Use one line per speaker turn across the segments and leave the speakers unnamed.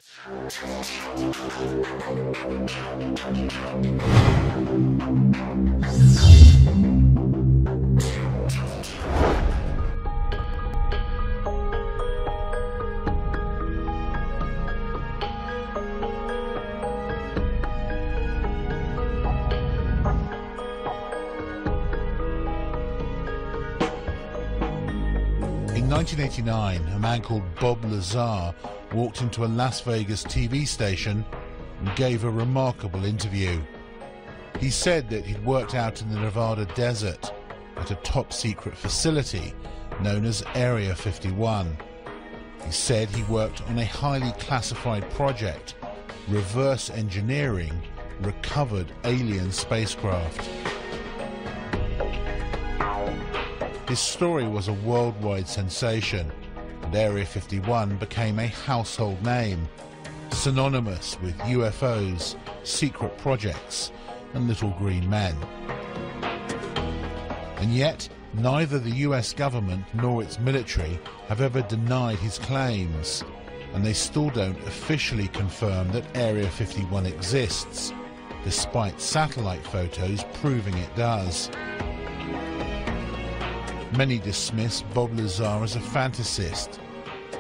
In 1989, a man called Bob Lazar walked into a Las Vegas TV station and gave a remarkable interview. He said that he'd worked out in the Nevada desert at a top-secret facility known as Area 51. He said he worked on a highly classified project, reverse engineering recovered alien spacecraft. His story was a worldwide sensation, and Area 51 became a household name, synonymous with UFOs, secret projects, and little green men. And yet, neither the US government nor its military have ever denied his claims, and they still don't officially confirm that Area 51 exists, despite satellite photos proving it does. Many dismiss Bob Lazar as a fantasist,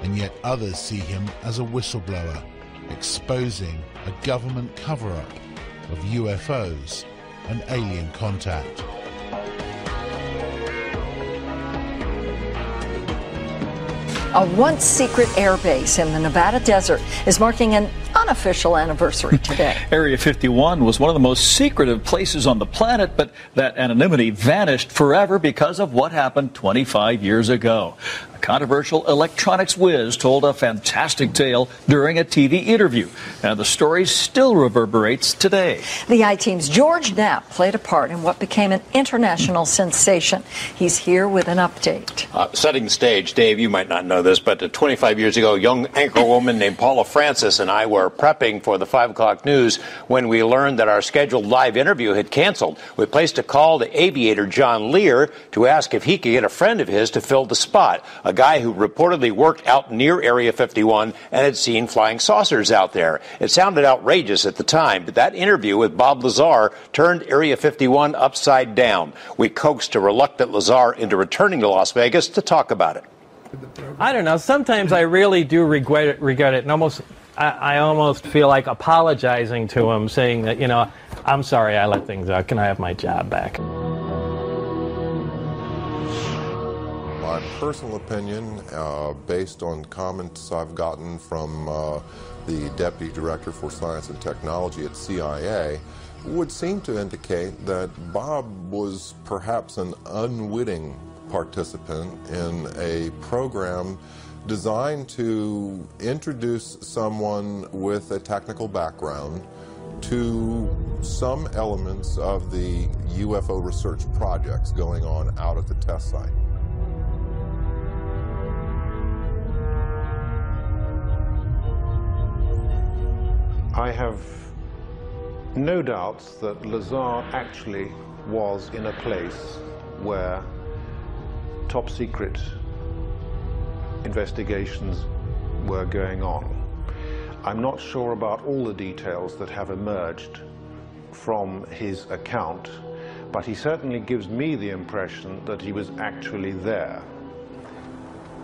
and yet others see him as a whistleblower, exposing a government cover-up of UFOs and alien contact.
A once-secret airbase in the Nevada desert is marking an unofficial anniversary today.
Area 51 was one of the most secretive places on the planet, but that anonymity vanished forever because of what happened 25 years ago. A controversial electronics whiz told a fantastic tale during a TV interview, and the story still reverberates today.
The I-Team's George Knapp played a part in what became an international sensation. He's here with an update.
Setting the stage, Dave, you might not know this, but 25 years ago, a young anchorwoman named Paula Francis and I were prepping for the 5 o'clock news when we learned that our scheduled live interview had canceled. We placed a call to aviator John Lear to ask if he could get a friend of his to fill the spot, a guy who reportedly worked out near Area 51 and had seen flying saucers out there. It sounded outrageous at the time, but that interview with Bob Lazar turned Area 51 upside down. We coaxed a reluctant Lazar into returning to Las Vegas to talk about it.
I don't know. Sometimes I really do regret it, and I almost feel like apologizing to him, saying that, you know, I'm sorry I let things out. Can I have my job back?
My personal opinion, based on comments I've gotten from the Deputy Director for Science and Technology at CIA, would seem to indicate that Bob was perhaps an unwitting participant in a program designed to introduce someone with a technical background to some elements of the UFO research projects going on out at the test site.
I have no doubts that Lazar actually was in a place where top secret investigations were going on. I'm not sure about all the details that have emerged from his account, but he certainly gives me the impression that he was actually there.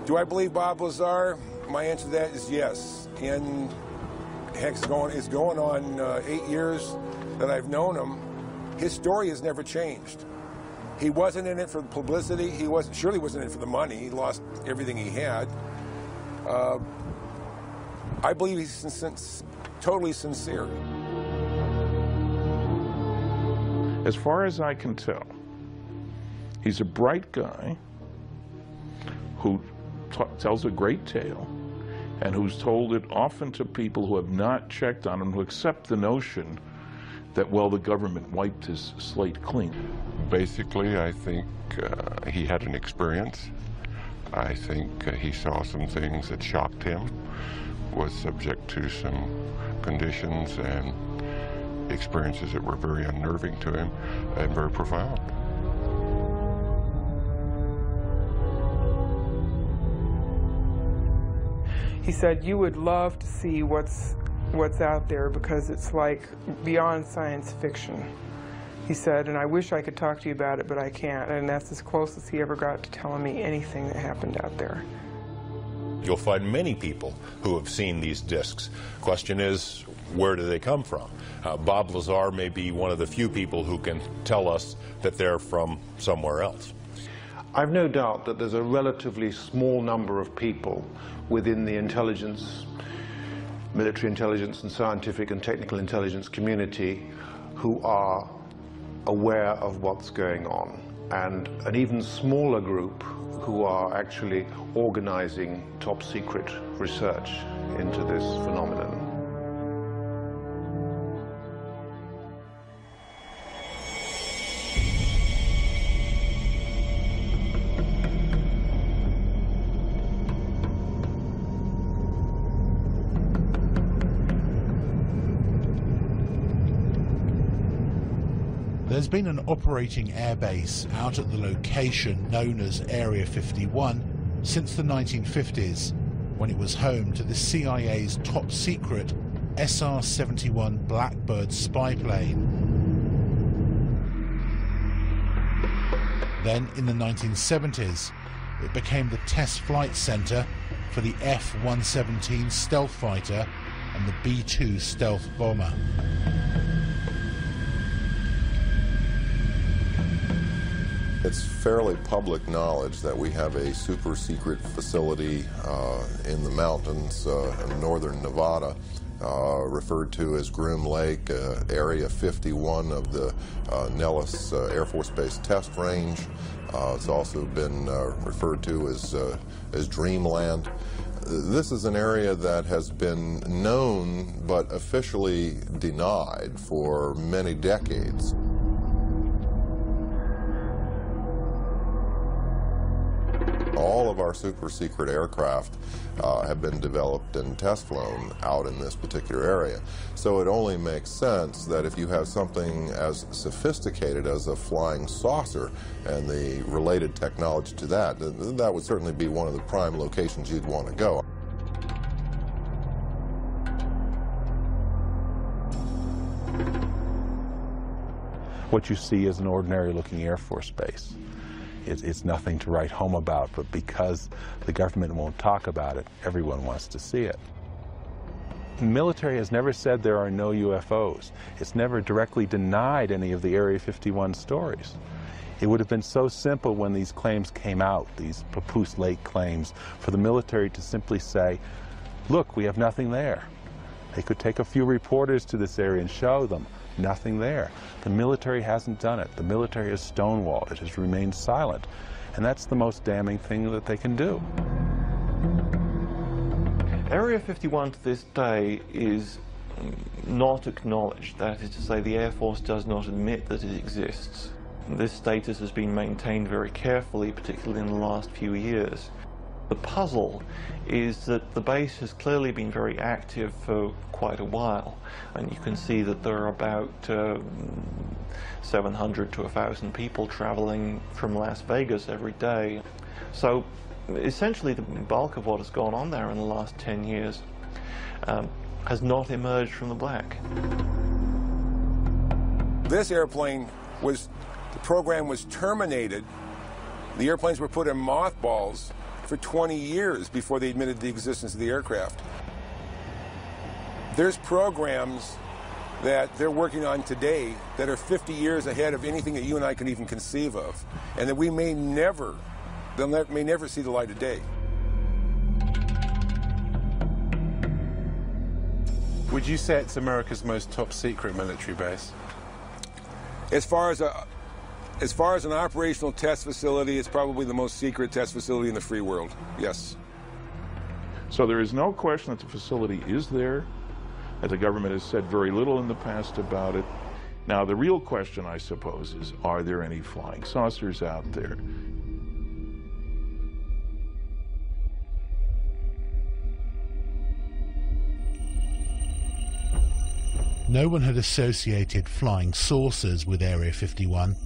Do I believe Bob Lazar? My answer to that is yes. And heck, it's going on 8 years that I've known him. His story has never changed. He wasn't in it for the publicity. He surely wasn't in it for the money. He lost everything he had. I believe he's totally sincere.
As far as I can tell, he's a bright guy who tells a great tale and who's told it often to people who have not checked on him, who accept the notion that, well, the government wiped his slate clean.
Basically, I think he had an experience. I think he saw some things that shocked him, was subject to some conditions and experiences that were very unnerving to him and very profound.
He said, you would love to see what's out there because it's like beyond science fiction. He said, and I wish I could talk to you about it, but I can't. And that's as close as he ever got to telling me anything that happened out there.
You'll find many people who have seen these discs. Question is, where do they come from? Bob Lazar may be one of the few people who can tell us that they're from somewhere else.
I've no doubt that there's a relatively small number of people within the intelligence, military intelligence and scientific and technical intelligence community who are aware of what's going on, and an even smaller group who are actually organizing top secret research into this phenomenon.
There's been an operating airbase out at the location known as Area 51 since the 1950s, when it was home to the CIA's top secret SR-71 Blackbird spy plane. Then in the 1970s, it became the test flight center for the F-117 stealth fighter and the B-2 stealth bomber.
It's fairly public knowledge that we have a super secret facility in the mountains in northern Nevada, referred to as Groom Lake, Area 51 of the Nellis Air Force Base test range. It's also been referred to as Dreamland. This is an area that has been known but officially denied for many decades. All of our super secret aircraft have been developed and test flown out in this particular area. So it only makes sense that if you have something as sophisticated as a flying saucer and the related technology to that, that would certainly be one of the prime locations you'd want to go.
What you see is an ordinary looking Air Force base. It's nothing to write home about, but because the government won't talk about it, everyone wants to see it. The military has never said there are no UFOs. It's never directly denied any of the Area 51 stories. It would have been so simple when these claims came out, these Papoose Lake claims, for the military to simply say, look, we have nothing there. They could take a few reporters to this area and show them. Nothing there. The military hasn't done it. The military has stonewalled. It has remained silent. And that's the most damning thing that they can do.
Area 51 to this day is not acknowledged. That is to say, the Air Force does not admit that it exists. This status has been maintained very carefully, particularly in the last few years. The puzzle is that the base has clearly been very active for quite a while, and you can see that there are about 700 to 1,000 people traveling from Las Vegas every day. So essentially the bulk of what has gone on there in the last 10 years has not emerged from the black.
This airplane was, the program was terminated. The airplanes were put in mothballs for 20 years before they admitted the existence of the aircraft. There's programs that they're working on today that are 50 years ahead of anything that you and I can even conceive of, and that we may never see the light of day.
Would you say it's America's most top secret military base?
As far as an operational test facility, it's probably the most secret test facility in the free world, yes.
So there is no question that the facility is there, that the government has said very little in the past about it. Now, the real question, I suppose, is, are there any flying saucers out there?
No one had associated flying saucers with Area 51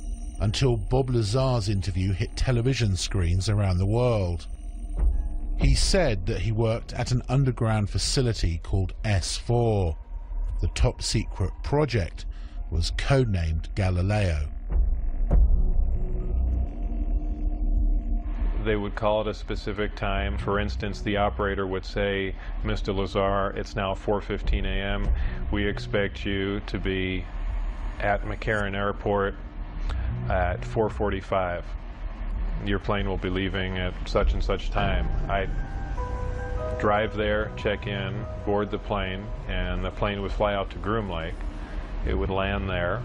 until Bob Lazar's interview hit television screens around the world. He said that he worked at an underground facility called S4. The top-secret project was codenamed Galileo.
They would call it a specific time. For instance, the operator would say, "Mr. Lazar, it's now 4:15 a.m. We expect you to be at McCarran Airport at 4:45. Your plane will be leaving at such and such time." I'd drive there, check in, board the plane, and the plane would fly out to Groom Lake. It would land there.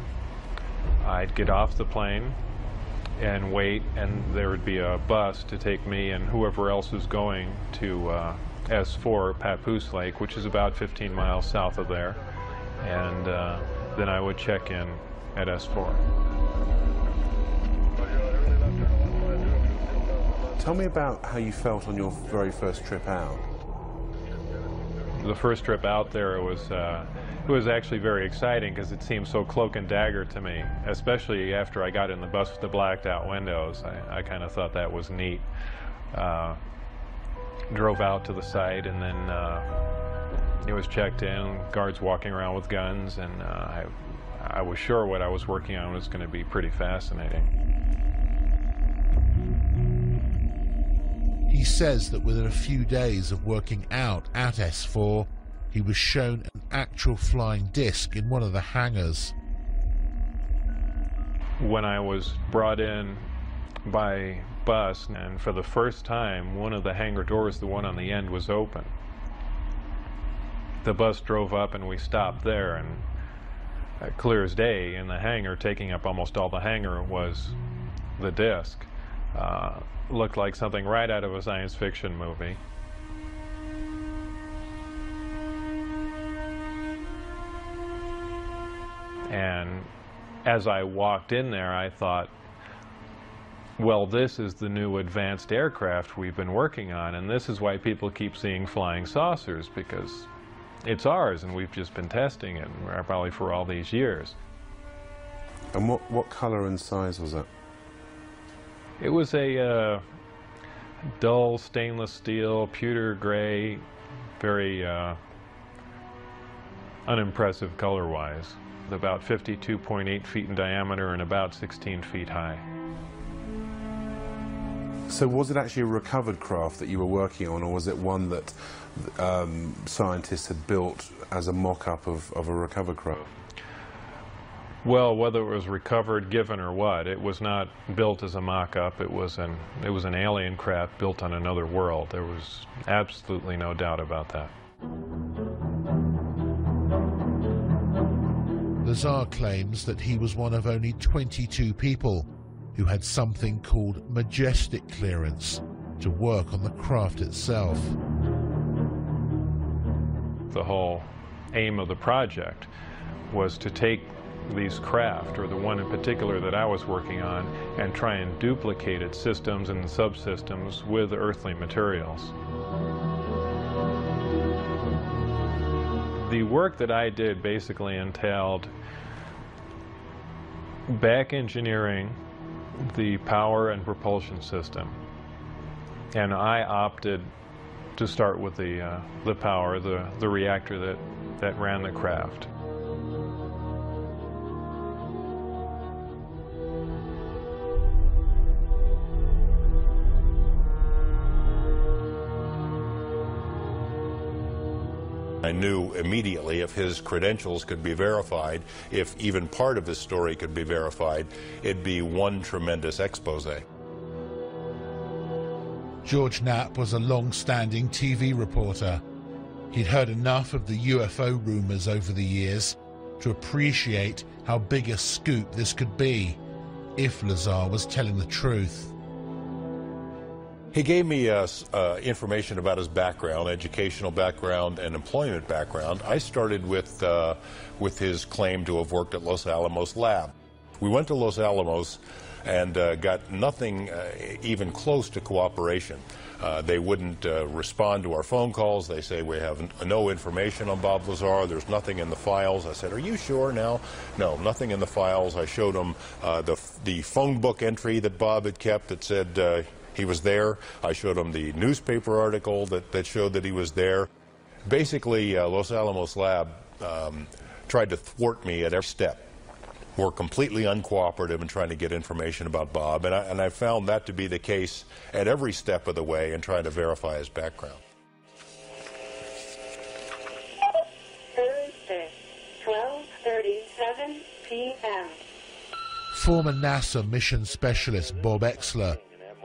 I'd get off the plane and wait, and there would be a bus to take me and whoever else was going to S4, Papoose Lake, which is about 15 miles south of there, and then I would check in at S4.
Tell me about how you felt on your very first trip out.
The first trip out there, it was actually very exciting because it seemed so cloak and dagger to me, especially after I got in the bus with the blacked out windows. I kind of thought that was neat. Drove out to the site, and then it was checked in, guards walking around with guns, and I was sure what I was working on was going to be pretty fascinating.
He says that within a few days of working out at S4, he was shown an actual flying disc in one of the hangars.
When I was brought in by bus, and for the first time, one of the hangar doors, the one on the end, was open. The bus drove up and we stopped there, and clear as day in the hangar, taking up almost all the hangar, was the disc. Looked like something right out of a science fiction movie. And as I walked in there, I thought, well, this is the new advanced aircraft we've been working on, and this is why people keep seeing flying saucers, because it's ours, and we've just been testing it, probably for all these years.
And what color and size was it?
It was a dull stainless steel, pewter gray, very unimpressive color-wise. About 52.8 feet in diameter and about 16 feet high.
So was it actually a recovered craft that you were working on, or was it one that scientists had built as a mock-up of a recovered craft?
Well, whether it was recovered, given, or what, it was not built as a mock-up. It was an alien craft built on another world. There was absolutely no doubt about that.
Lazar claims that he was one of only 22 people who had something called majestic clearance to work on the craft itself.
The whole aim of the project was to take these craft, or the one in particular that I was working on, and try and duplicate its systems and subsystems with earthly materials. The work that I did basically entailed back engineering the power and propulsion system, and I opted to start with the power, the reactor that ran the craft.
I knew immediately if his credentials could be verified, if even part of his story could be verified, it'd be one tremendous expose.
George Knapp was a long-standing TV reporter. He'd heard enough of the UFO rumors over the years to appreciate how big a scoop this could be if Lazar was telling the truth.
He gave me information about his background, educational background, and employment background. I started with his claim to have worked at Los Alamos Lab. We went to Los Alamos and got nothing even close to cooperation. They wouldn't respond to our phone calls. They say, we have no information on Bob Lazar. There's nothing in the files. I said, are you sure now? No, nothing in the files. I showed them the phone book entry that Bob had kept that said he was there. I showed him the newspaper article that showed that he was there. Basically, Los Alamos Lab tried to thwart me at every step. Were completely uncooperative in trying to get information about Bob, and I found that to be the case at every step of the way in trying to verify his background.
Thursday, 12:37 p.m.
Former NASA mission specialist Bob Exler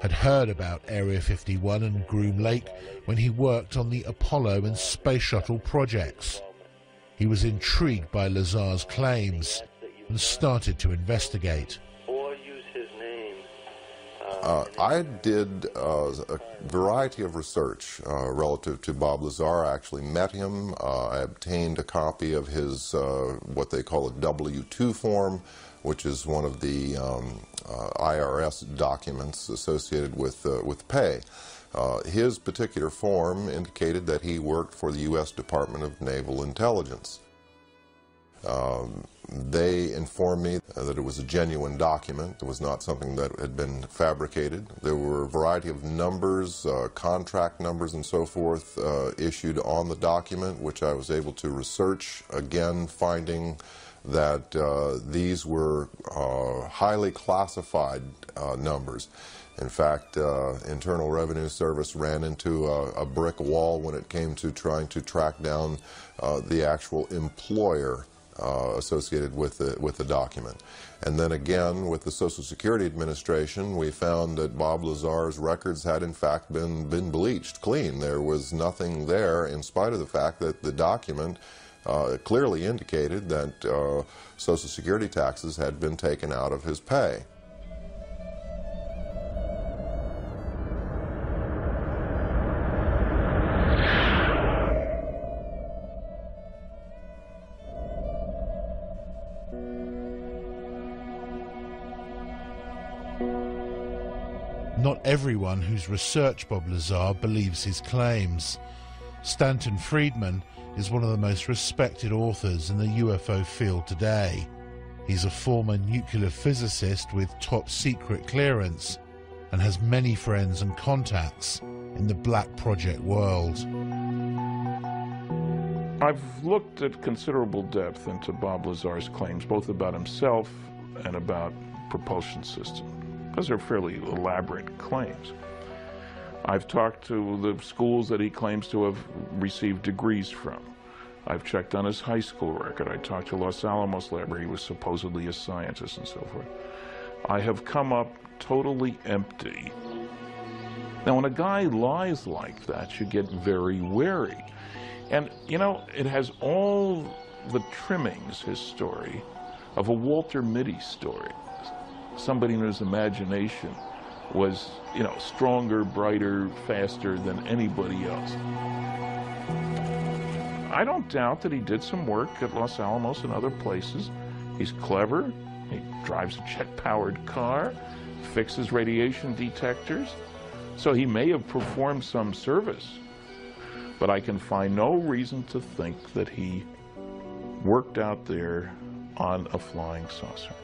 had heard about Area 51 and Groom Lake when he worked on the Apollo and Space Shuttle projects. He was intrigued by Lazar's claims and started to investigate.
I did a variety of research relative to Bob Lazar. I actually met him. I obtained a copy of his what they call a W-2 form, which is one of the IRS documents associated with pay. His particular form indicated that he worked for the U.S. Department of Naval Intelligence. They informed me that it was a genuine document. It was not something that had been fabricated. There were a variety of numbers, contract numbers and so forth issued on the document, which I was able to research, again finding that these were highly classified numbers. In fact, Internal Revenue Service ran into a brick wall when it came to trying to track down the actual employer associated with the document. And then again, with the Social Security Administration, we found that Bob Lazar's records had in fact been bleached clean. There was nothing there, in spite of the fact that the document clearly indicated that Social Security taxes had been taken out of his pay.
Not everyone who's researched Bob Lazar believes his claims. Stanton Friedman is one of the most respected authors in the UFO field today. He's a former nuclear physicist with top secret clearance and has many friends and contacts in the Black Project world.
I've looked at considerable depth into Bob Lazar's claims, both about himself and about propulsion system. Those are fairly elaborate claims. I've talked to the schools that he claims to have received degrees from. I've checked on his high school record. I talked to Los Alamos Lab, where he was supposedly a scientist and so forth. I have come up totally empty. Now, when a guy lies like that, you get very wary. And, you know, it has all the trimmings, his story, of a Walter Mitty story. Somebody whose imagination was, you know, stronger, brighter, faster than anybody else. I don't doubt that he did some work at Los Alamos and other places. He's clever. He drives a jet-powered car, fixes radiation detectors. So he may have performed some service. But I can find no reason to think that he worked out there on a flying saucer.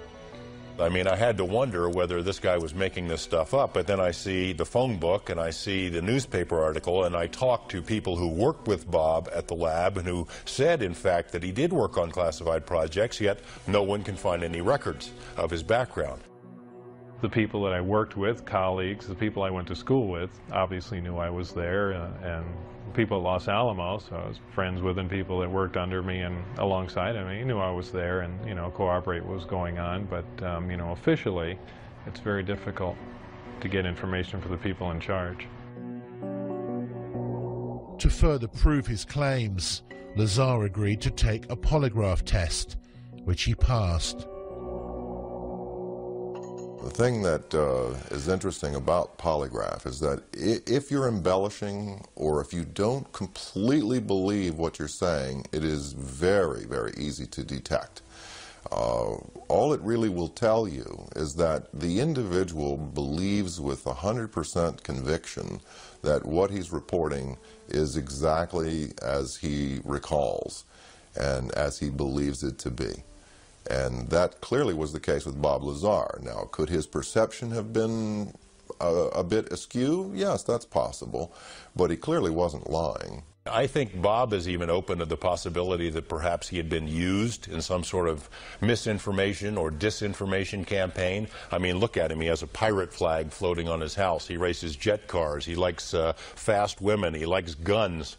I mean, I had to wonder whether this guy was making this stuff up, but then I see the phone book and I see the newspaper article, and I talked to people who worked with Bob at the lab and who said, in fact, that he did work on classified projects, yet no one can find any records of his background.
The people that I worked with, colleagues, the people I went to school with, obviously knew I was there, and people at Los Alamos, I was friends with, and people that worked under me and alongside of me knew I was there and, you know, cooperate what was going on. But, you know, officially, it's very difficult to get information for the people in charge.
To further prove his claims, Lazar agreed to take a polygraph test, which he passed.
The thing that is interesting about polygraph is that if you're embellishing or if you don't completely believe what you're saying, it is very, very easy to detect. All it really will tell you is that the individual believes with 100% conviction that what he's reporting is exactly as he recalls and as he believes it to be. And that clearly was the case with Bob Lazar. Now, could his perception have been a bit askew? Yes, that's possible, but he clearly wasn't lying.
I think Bob is even open to the possibility that perhaps he had been used in some sort of misinformation or disinformation campaign. I mean, look at him. He has a pirate flag floating on his house. He races jet cars. He likes fast women. He likes guns.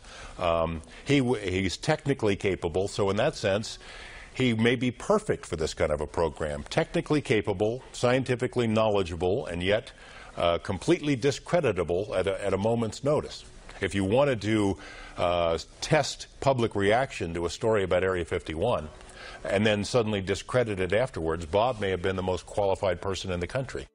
He's technically capable, so in that sense, he may be perfect for this kind of a program. Technically capable, scientifically knowledgeable, and yet completely discreditable at a moment's notice. If you wanted to test public reaction to a story about Area 51 and then suddenly discredit it afterwards, Bob may have been the most qualified person in the country.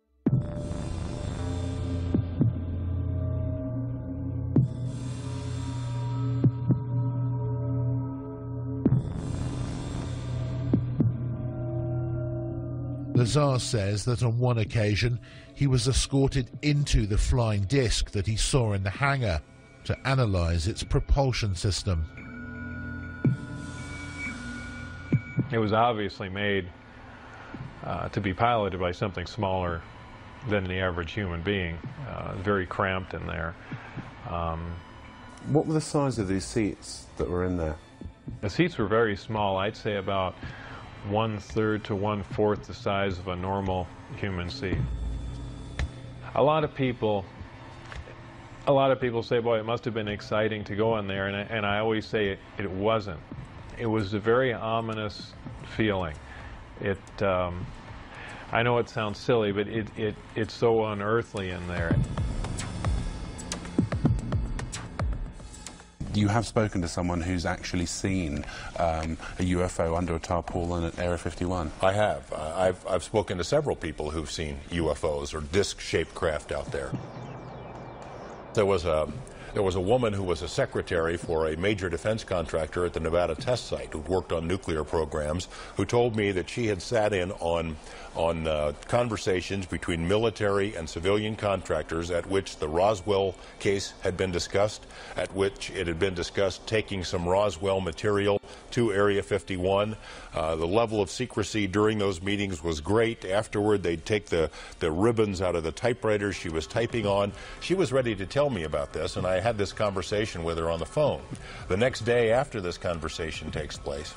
Lazar says that on one occasion he was escorted into the flying disc that he saw in the hangar to analyze its propulsion system.
It was obviously made to be piloted by something smaller than the average human being, very cramped in there.
What were the size of these seats that were in there?
The seats were very small. I'd say about 1/3 to 1/4 the size of a normal human seat. A lot of people say, boy, it must have been exciting to go in there, and I always say it wasn't. It was a very ominous feeling. I know it sounds silly, but it's so unearthly in there.
You have spoken to someone who's actually seen a UFO under a tarpaulin at Area 51.
I have. I've spoken to several people who've seen UFOs or disc-shaped craft out there. There was a woman who was a secretary for a major defense contractor at the Nevada test site who worked on nuclear programs, who told me that she had sat in on conversations between military and civilian contractors at which the Roswell case had been discussed, at which it had been discussed taking some Roswell material to Area 51. The level of secrecy during those meetings was great. Afterward, they'd take the ribbons out of the typewriters she was typing on. She was ready to tell me about this, and I had this conversation with her on the phone. The next day after this conversation takes place,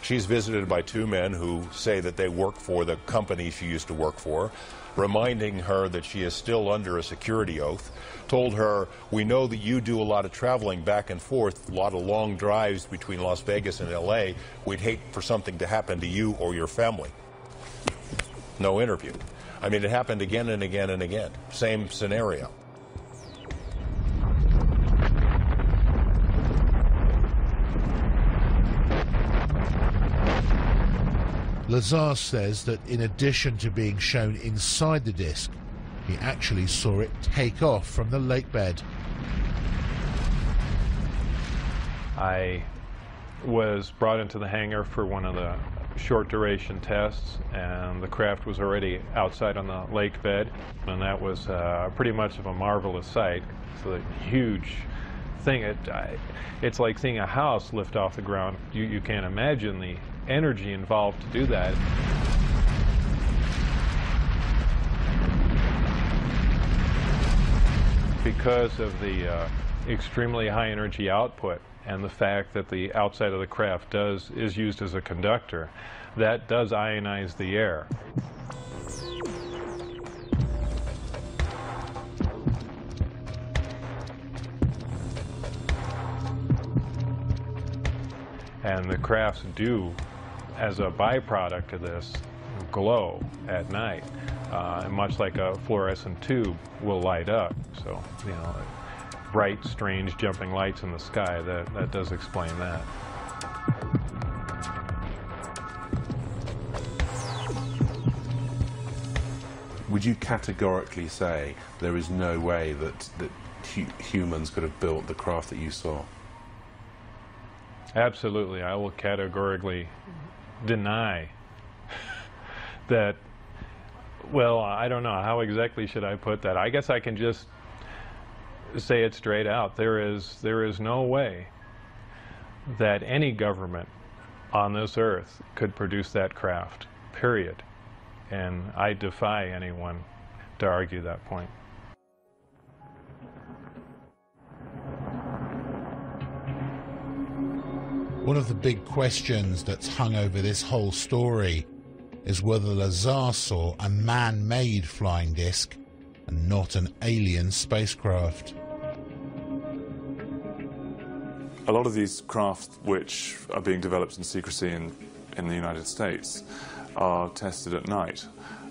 she's visited by two men who say that they work for the company she used to work for, reminding her that she is still under a security oath, told her, we know that you do a lot of traveling back and forth, a lot of long drives between Las Vegas and LA. We'd hate for something to happen to you or your family. No interview. I mean, it happened again and again and again. Same scenario.
Lazar says that in addition to being shown inside the disc, he actually saw it take off from the lake bed.
I was brought into the hangar for one of the short duration tests, and the craft was already outside on the lake bed, and that was pretty much of a marvelous sight. It's a huge thing. It's like seeing a house lift off the ground. You can't imagine the energy involved to do that. Because of the extremely high energy output and the fact that the outside of the craft is used as a conductor, that does ionize the air. And the crafts do, as a byproduct of this, glow at night, much like a fluorescent tube will light up. So, you know, bright, strange, jumping lights in the sky, that does explain that.
Would you categorically say there is no way that humans could have built the craft that you saw?
Absolutely. I will categorically deny that. Well, I don't know. How exactly should I put that? I guess I can just say it straight out. There is no way that any government on this earth could produce that craft, period. And I defy anyone to argue that point.
One of the big questions that's hung over this whole story is whether Lazar saw a man-made flying disc and not an alien spacecraft.
A lot of these craft which are being developed in secrecy in the United States are tested at night,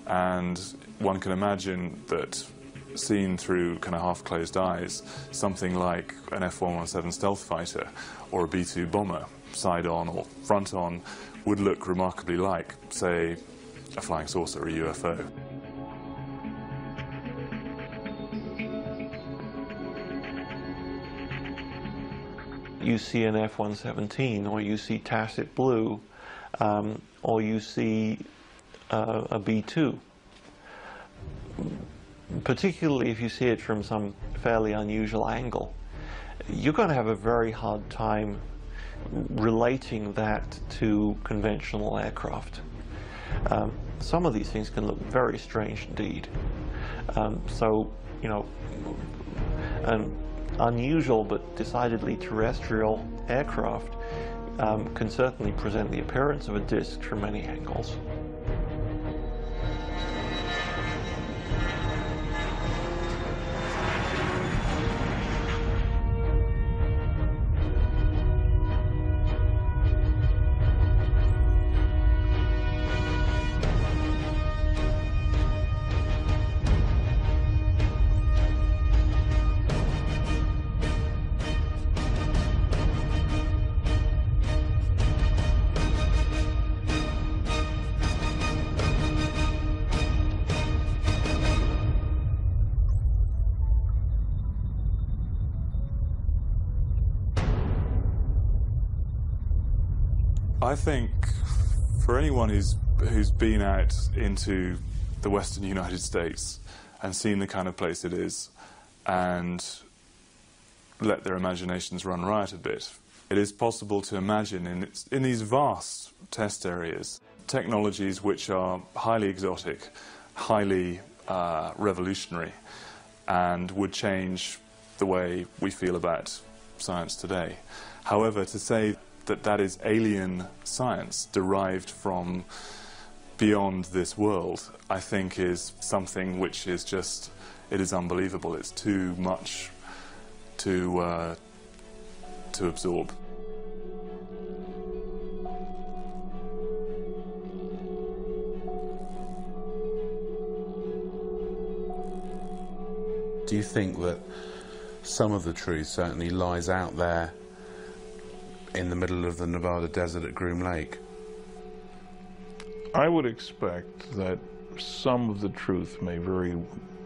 and one can imagine that seen through kind of half-closed eyes, something like an F-117 stealth fighter or a B-2 bomber, side-on or front-on, would look remarkably like, say, a flying saucer or a UFO.
You see an F-117, or you see tacit blue, or you see a B-2. Particularly if you see it from some fairly unusual angle, you're going to have a very hard time relating that to conventional aircraft. Some of these things can look very strange indeed. So, you know, an unusual but decidedly terrestrial aircraft can certainly present the appearance of a disk from many angles.
I think for anyone who's been out into the western United States and seen the kind of place it is and let their imaginations run riot a bit, it is possible to imagine in these vast test areas technologies which are highly exotic, highly revolutionary, and would change the way we feel about science today. However, to say that that is alien science derived from beyond this world, I think is something which is just, it is unbelievable. It's too much to absorb.
Do you think that some of the truth certainly lies out there in the middle of the Nevada desert at Groom Lake?
I would expect that some of the truth may very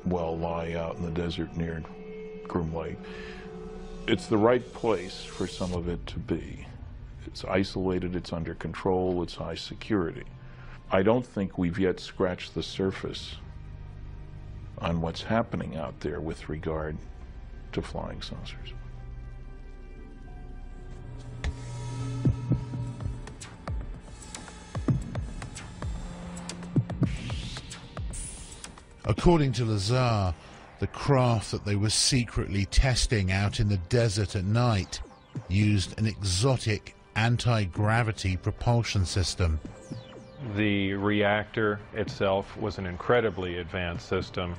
well lie out in the desert near Groom Lake. It's the right place for some of it to be. It's isolated, it's under control, it's high security. I don't think we've yet scratched the surface on what's happening out there with regard to flying saucers.
According to Lazar, the craft that they were secretly testing out in the desert at night used an exotic anti-gravity propulsion system.
The reactor itself was an incredibly advanced system.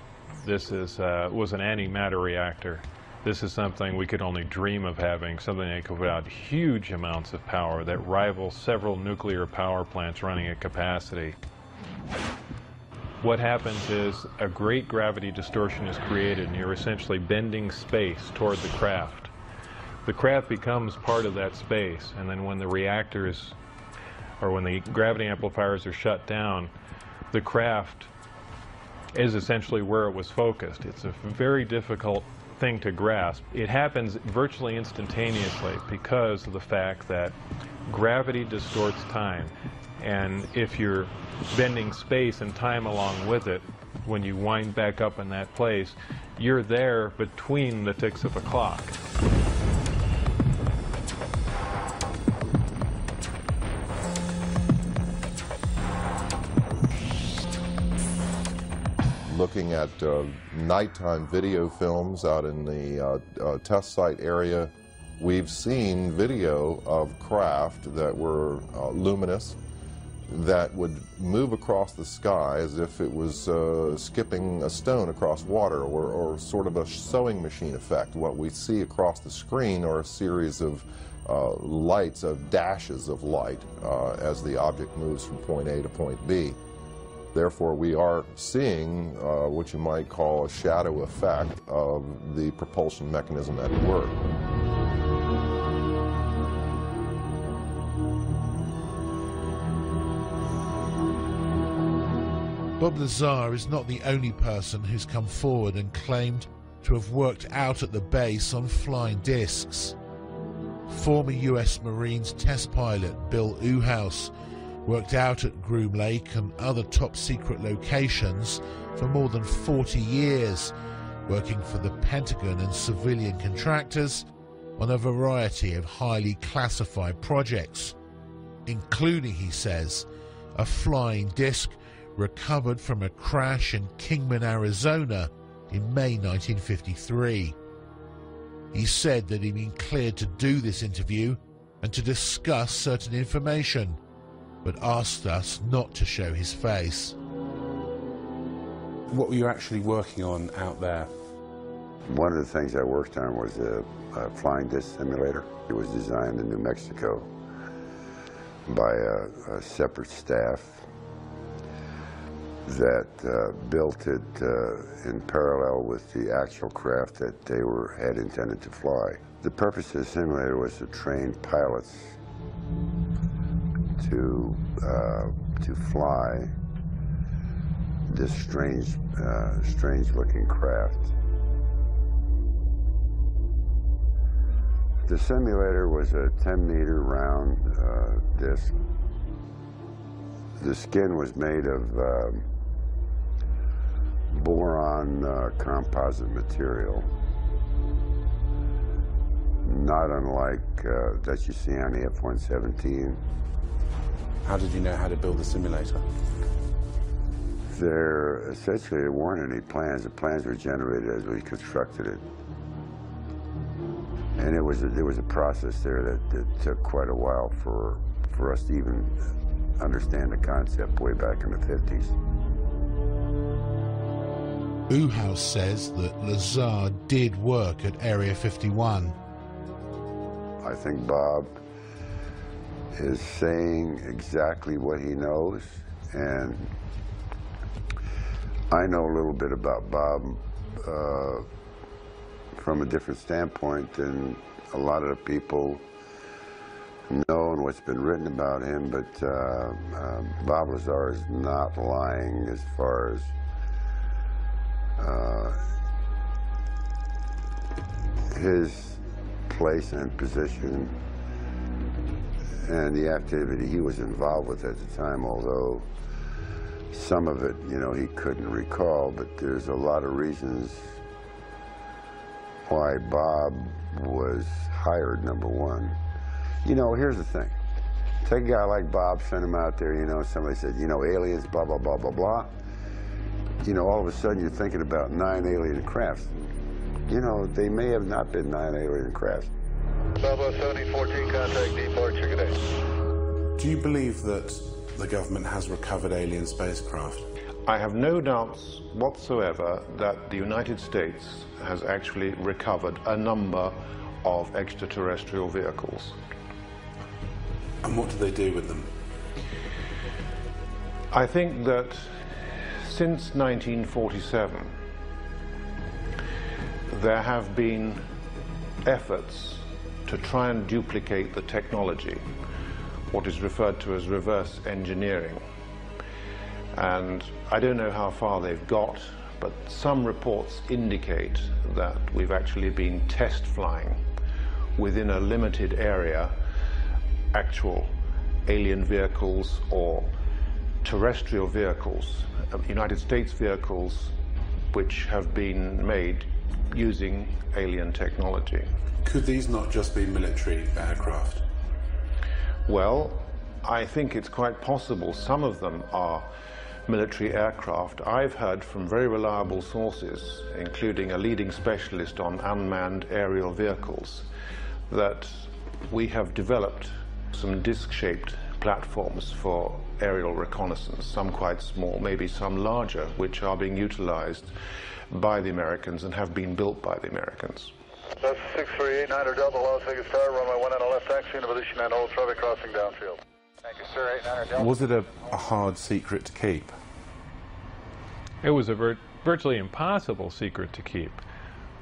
This was an antimatter reactor. This is something we could only dream of having, something that could put out huge amounts of power that rivals several nuclear power plants running at capacity. What happens is a great gravity distortion is created, and you're essentially bending space toward the craft. The craft becomes part of that space, and then when the reactors, or when the gravity amplifiers are shut down, the craft is essentially where it was focused. It's a very difficult thing to grasp. It happens virtually instantaneously because of the fact that gravity distorts time. And if you're bending space and time along with it, when you wind back up in that place, you're there between the ticks of a clock.
Looking at nighttime video films out in the test site area, We've seen video of craft that were luminous, that would move across the sky as if it was skipping a stone across water, or sort of a sewing machine effect. What we see across the screen are a series of lights, of dashes of light, as the object moves from point A to point B. Therefore, we are seeing what you might call a shadow effect of the propulsion mechanism at work.
Bob Lazar is not the only person who's come forward and claimed to have worked out at the base on flying discs. Former US Marines test pilot Bill Uhouse worked out at Groom Lake and other top-secret locations for more than 40 years, working for the Pentagon and civilian contractors on a variety of highly classified projects, including, he says, a flying disc recovered from a crash in Kingman, Arizona in May 1953. He said that he'd been cleared to do this interview and to discuss certain information, but asked us not to show his face.
What were you actually working on out there?
One of the things I worked on was a flying disc simulator. It was designed in New Mexico by a separate staff that built it in parallel with the actual craft that they had intended to fly. The purpose of the simulator was to train pilots to fly this strange-looking craft. The simulator was a 10-meter round disc. The skin was made of boron composite material, not unlike that you see on the F-117.
How did you know how to build the simulator?
Essentially, there weren't any plans. The plans were generated as we constructed it. And there was a process there that took quite a while for us to even understand the concept way back in the 50s.
Uhouse says that Lazar did work at Area 51.
I think Bob is saying exactly what he knows, and I know a little bit about Bob from a different standpoint than a lot of the people know and what's been written about him, but Bob Lazar is not lying as far as his place and position and the activity he was involved with at the time, although some of it, you know, he couldn't recall, but there's a lot of reasons why Bob was hired, number one. You know, here's the thing. Take a guy like Bob, send him out there, you know, somebody said, you know, aliens, blah, blah, blah, blah, blah. You know, all of a sudden you're thinking about 9 alien crafts. You know, they may have not been 9 alien crafts.
Bravo 7014, contact departure, good day.
Do you believe that the government has recovered alien spacecraft?
I have no doubts whatsoever that the United States has actually recovered a number of extraterrestrial vehicles.
And what do they do with them?
I think that since 1947, there have been efforts to try and duplicate the technology, what is referred to as reverse engineering. And I don't know how far they've got, but some reports indicate that we've actually been test flying within a limited area actual alien vehicles or terrestrial vehicles, United States vehicles which have been made using alien technology.
Could these not just be military aircraft?
Well, I think it's quite possible some of them are military aircraft. I've heard from very reliable sources, including a leading specialist on unmanned aerial vehicles, that we have developed some disc-shaped platforms for aerial reconnaissance, some quite small, maybe some larger, which are being utilized by the Americans and have been built by the Americans.
That's 6389 Delta, Las Vegas Tower, runway 19 left taxi, in position and hold traffic crossing downfield. Thank you, sir. 89 Delta.
Was it a hard secret to keep?
It was a virtually impossible secret to keep.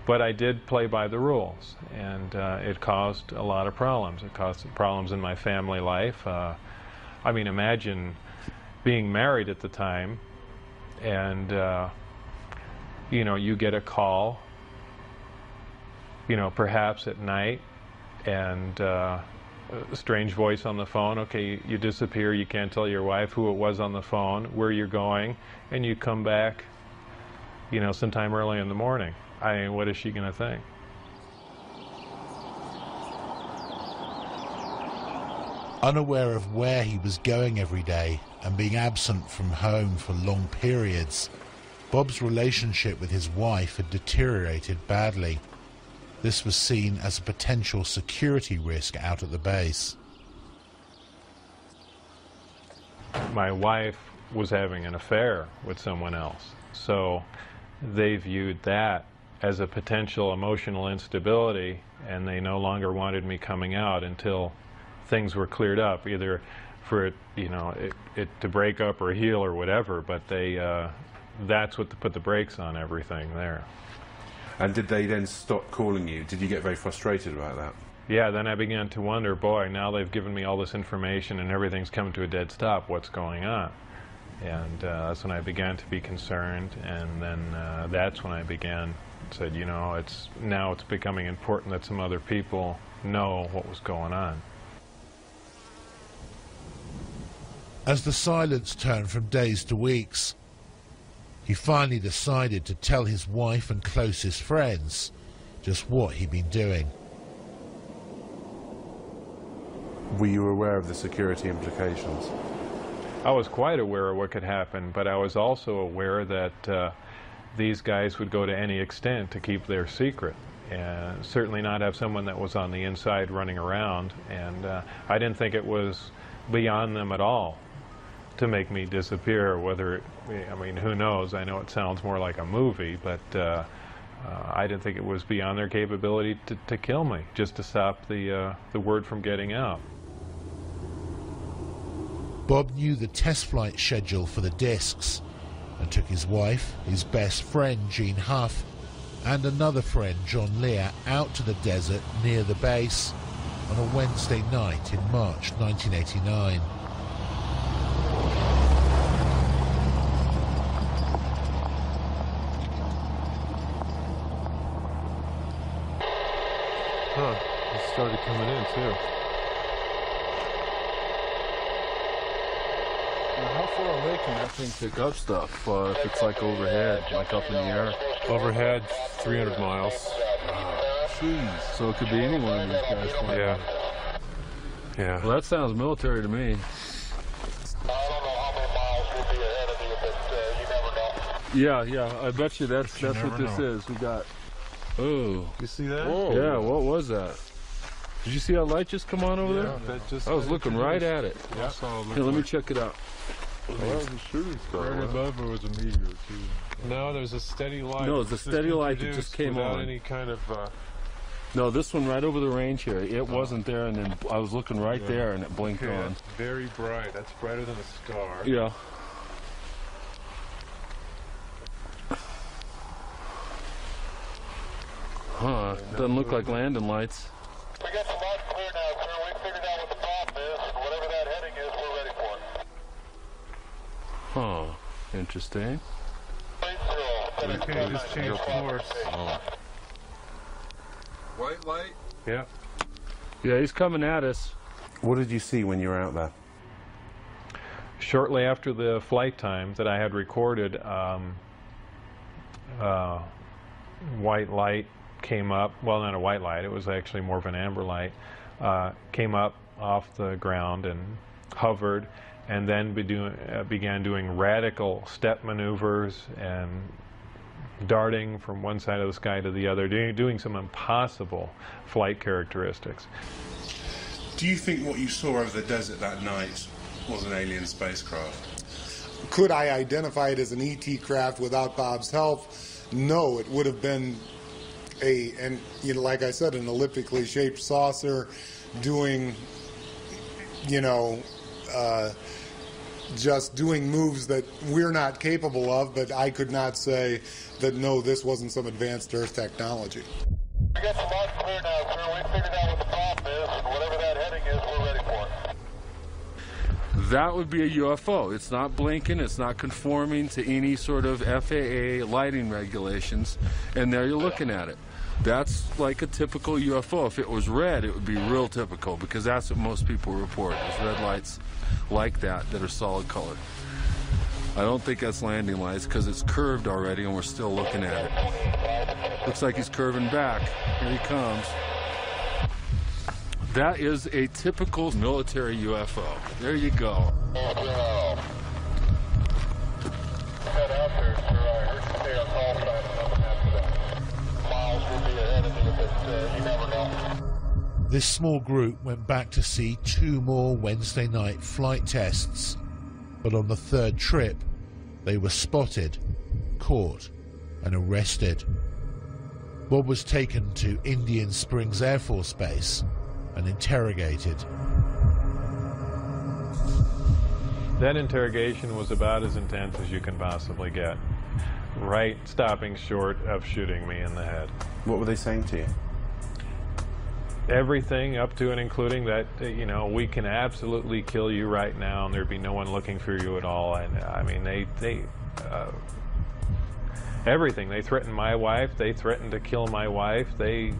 But I did play by the rules, and it caused a lot of problems. It caused problems in my family life. I mean, imagine being married at the time, and you know, you get a call, you know, perhaps at night, and a strange voice on the phone. Okay, you disappear, you can't tell your wife who it was on the phone, where you're going, and you come back, you know, sometime early in the morning. I mean, what is she going to think?
Unaware of where he was going every day and being absent from home for long periods, Bob's relationship with his wife had deteriorated badly. This was seen as a potential security risk out at the base.
My wife was having an affair with someone else, so they viewed that as a potential emotional instability, and they no longer wanted me coming out until things were cleared up, either for it, you know, it to break up or heal or whatever. But they, that's what put the brakes on everything there.
And did they then stop calling you? Did you get very frustrated about that?
Yeah, then I began to wonder, boy, now they've given me all this information and everything's come to a dead stop. What's going on? And that's when I began to be concerned, and then that's when I said, you know, now it's becoming important that some other people know what was going on.
As the silence turned from days to weeks, he finally decided to tell his wife and closest friends just what he'd been doing.
Were you aware of the security implications?
I was quite aware of what could happen, but I was also aware that these guys would go to any extent to keep their secret, and certainly not have someone that was on the inside running around. And I didn't think it was beyond them at all to make me disappear. Whether I mean, who knows? I know it sounds more like a movie, but I didn't think it was beyond their capability to kill me, just to stop the word from getting out.
Bob knew the test flight schedule for the discs and took his wife, his best friend Gene Huff, and another friend John Lear out to the desert near the base on a Wednesday night in March 1989.
Huh, it started coming in too. How far away can that thing pick up stuff if it's like overhead, like up in the air? Overhead, 300 miles. Jeez. So it could be any one of these guys. Yeah. Yeah. Well, that sounds military to me. Yeah, yeah. I bet you that's what this is. We got. Oh. You see that? Whoa. Yeah. What was that? Did you see that light just come on over there? That just I was looking right at it. Yeah. Here, let me check it out.
Well, that was a shooting star. Right above it was a meteor too.
No, there's a steady light.
No, it's a steady light that just came
without
on.
Any kind of.
No, this one right over the range here. It wasn't there, and then I was looking right there, and it blinked on.
That's very bright. That's brighter than a star.
Yeah. Huh? Doesn't look like landing lights.
We got the light clear now, sir. We figured out what the problem is, and whatever that heading is, we're ready for it.
Huh. Interesting.
Okay, just changed course.
Oh.
White light?
Yeah. Yeah, he's coming at us.
What did you see when you were out there?
Shortly after the flight time that I had recorded, white light came up. Well, not a white light. It was actually more of an amber light. Came up off the ground and hovered, and then began doing radical step maneuvers and darting from one side of the sky to the other, doing some impossible flight characteristics.
Do you think what you saw over the desert that night was an alien spacecraft?
Could I identify it as an ET craft without Bob's help? No, it would have been like I said, an elliptically shaped saucer doing, just doing moves that we're not capable of, but I could not say that, no, this wasn't some advanced Earth technology.
We got the log clear now, sir. We figured out what the problem is, and whatever that heading is, we're ready for it.
That would be a UFO. It's not blinking, it's not conforming to any sort of FAA lighting regulations, and there you're looking at it. That's like a typical UFO. If it was red, it would be real typical, because that's what most people report, is red lights like that are solid colored. I don't think that's landing lights, because it's curved already and we're still looking at it. Looks like he's curving back. Here he comes. That is a typical military UFO. There you go.
Head out there, sir. I heard you say on call sign and nothing after that. Miles will be ahead of you, but you never know.
This small group went back to see 2 more Wednesday night flight tests, but on the 3rd trip, they were spotted, caught, and arrested. Bob was taken to Indian Springs Air Force Base and interrogated.
That interrogation was about as intense as you can possibly get, right stopping short of shooting me in the head.
What were they saying to you?
Everything up to and including that, we can absolutely kill you right now and there'd be no one looking for you at all. And I mean, everything. They threatened my wife. They threatened to kill my wife. They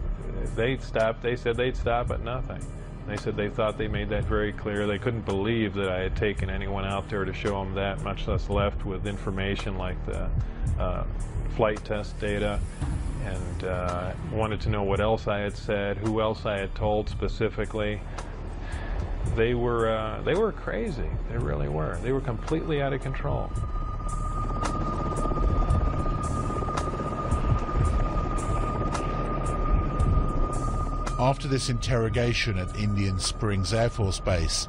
said they'd stop at nothing. They said they thought they made that very clear. They couldn't believe that I had taken anyone out there to show them that, much less left with information like the flight test data, and wanted to know what else I had said, who else I had told specifically. They were crazy. They really were. They were completely out of control.
After this interrogation at Indian Springs Air Force Base,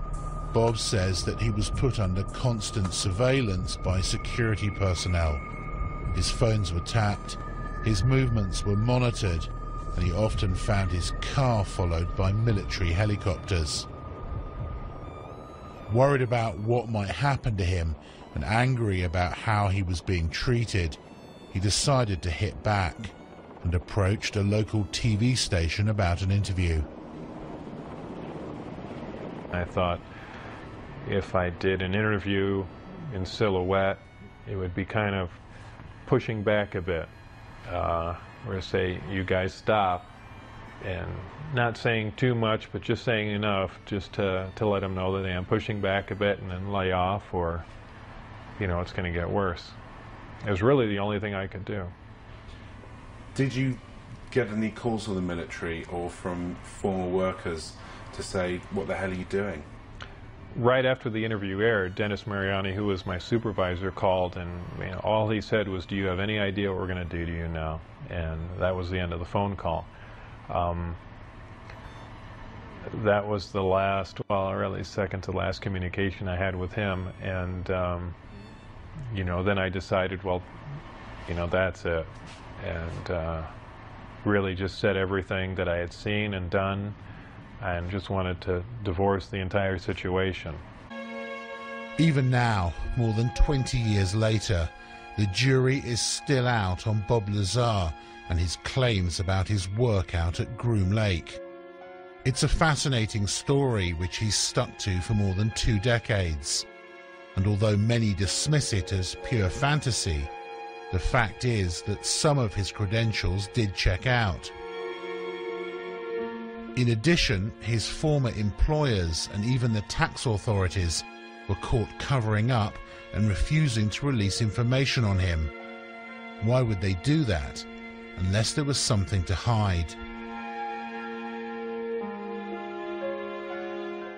Bob says that he was put under constant surveillance by security personnel. His phones were tapped, his movements were monitored, and he often found his car followed by military helicopters. Worried about what might happen to him and angry about how he was being treated, he decided to hit back and approached a local TV station about an interview.
I thought if I did an interview in silhouette, it would be kind of pushing back a bit. Or say, you guys stop, and not saying too much, but just saying enough just to let them know that I am pushing back a bit and then lay off, or, it's going to get worse. It was really the only thing I could do.
Did you get any calls from the military or from former workers to say, what the hell are you doing?
Right after the interview aired, Dennis Mariani, who was my supervisor, called, and all he said was, do you have any idea what we're going to do to you now? And that was the end of the phone call. That was the last, really second to last communication I had with him. And, then I decided, that's it. And really just said everything that I had seen and done, and just wanted to divorce the entire situation.
Even now, more than 20 years later, the jury is still out on Bob Lazar and his claims about his work out at Groom Lake. It's a fascinating story which he's stuck to for more than 2 decades. And although many dismiss it as pure fantasy, the fact is that some of his credentials did check out. In addition, his former employers and even the tax authorities were caught covering up and refusing to release information on him. Why would they do that unless there was something to hide?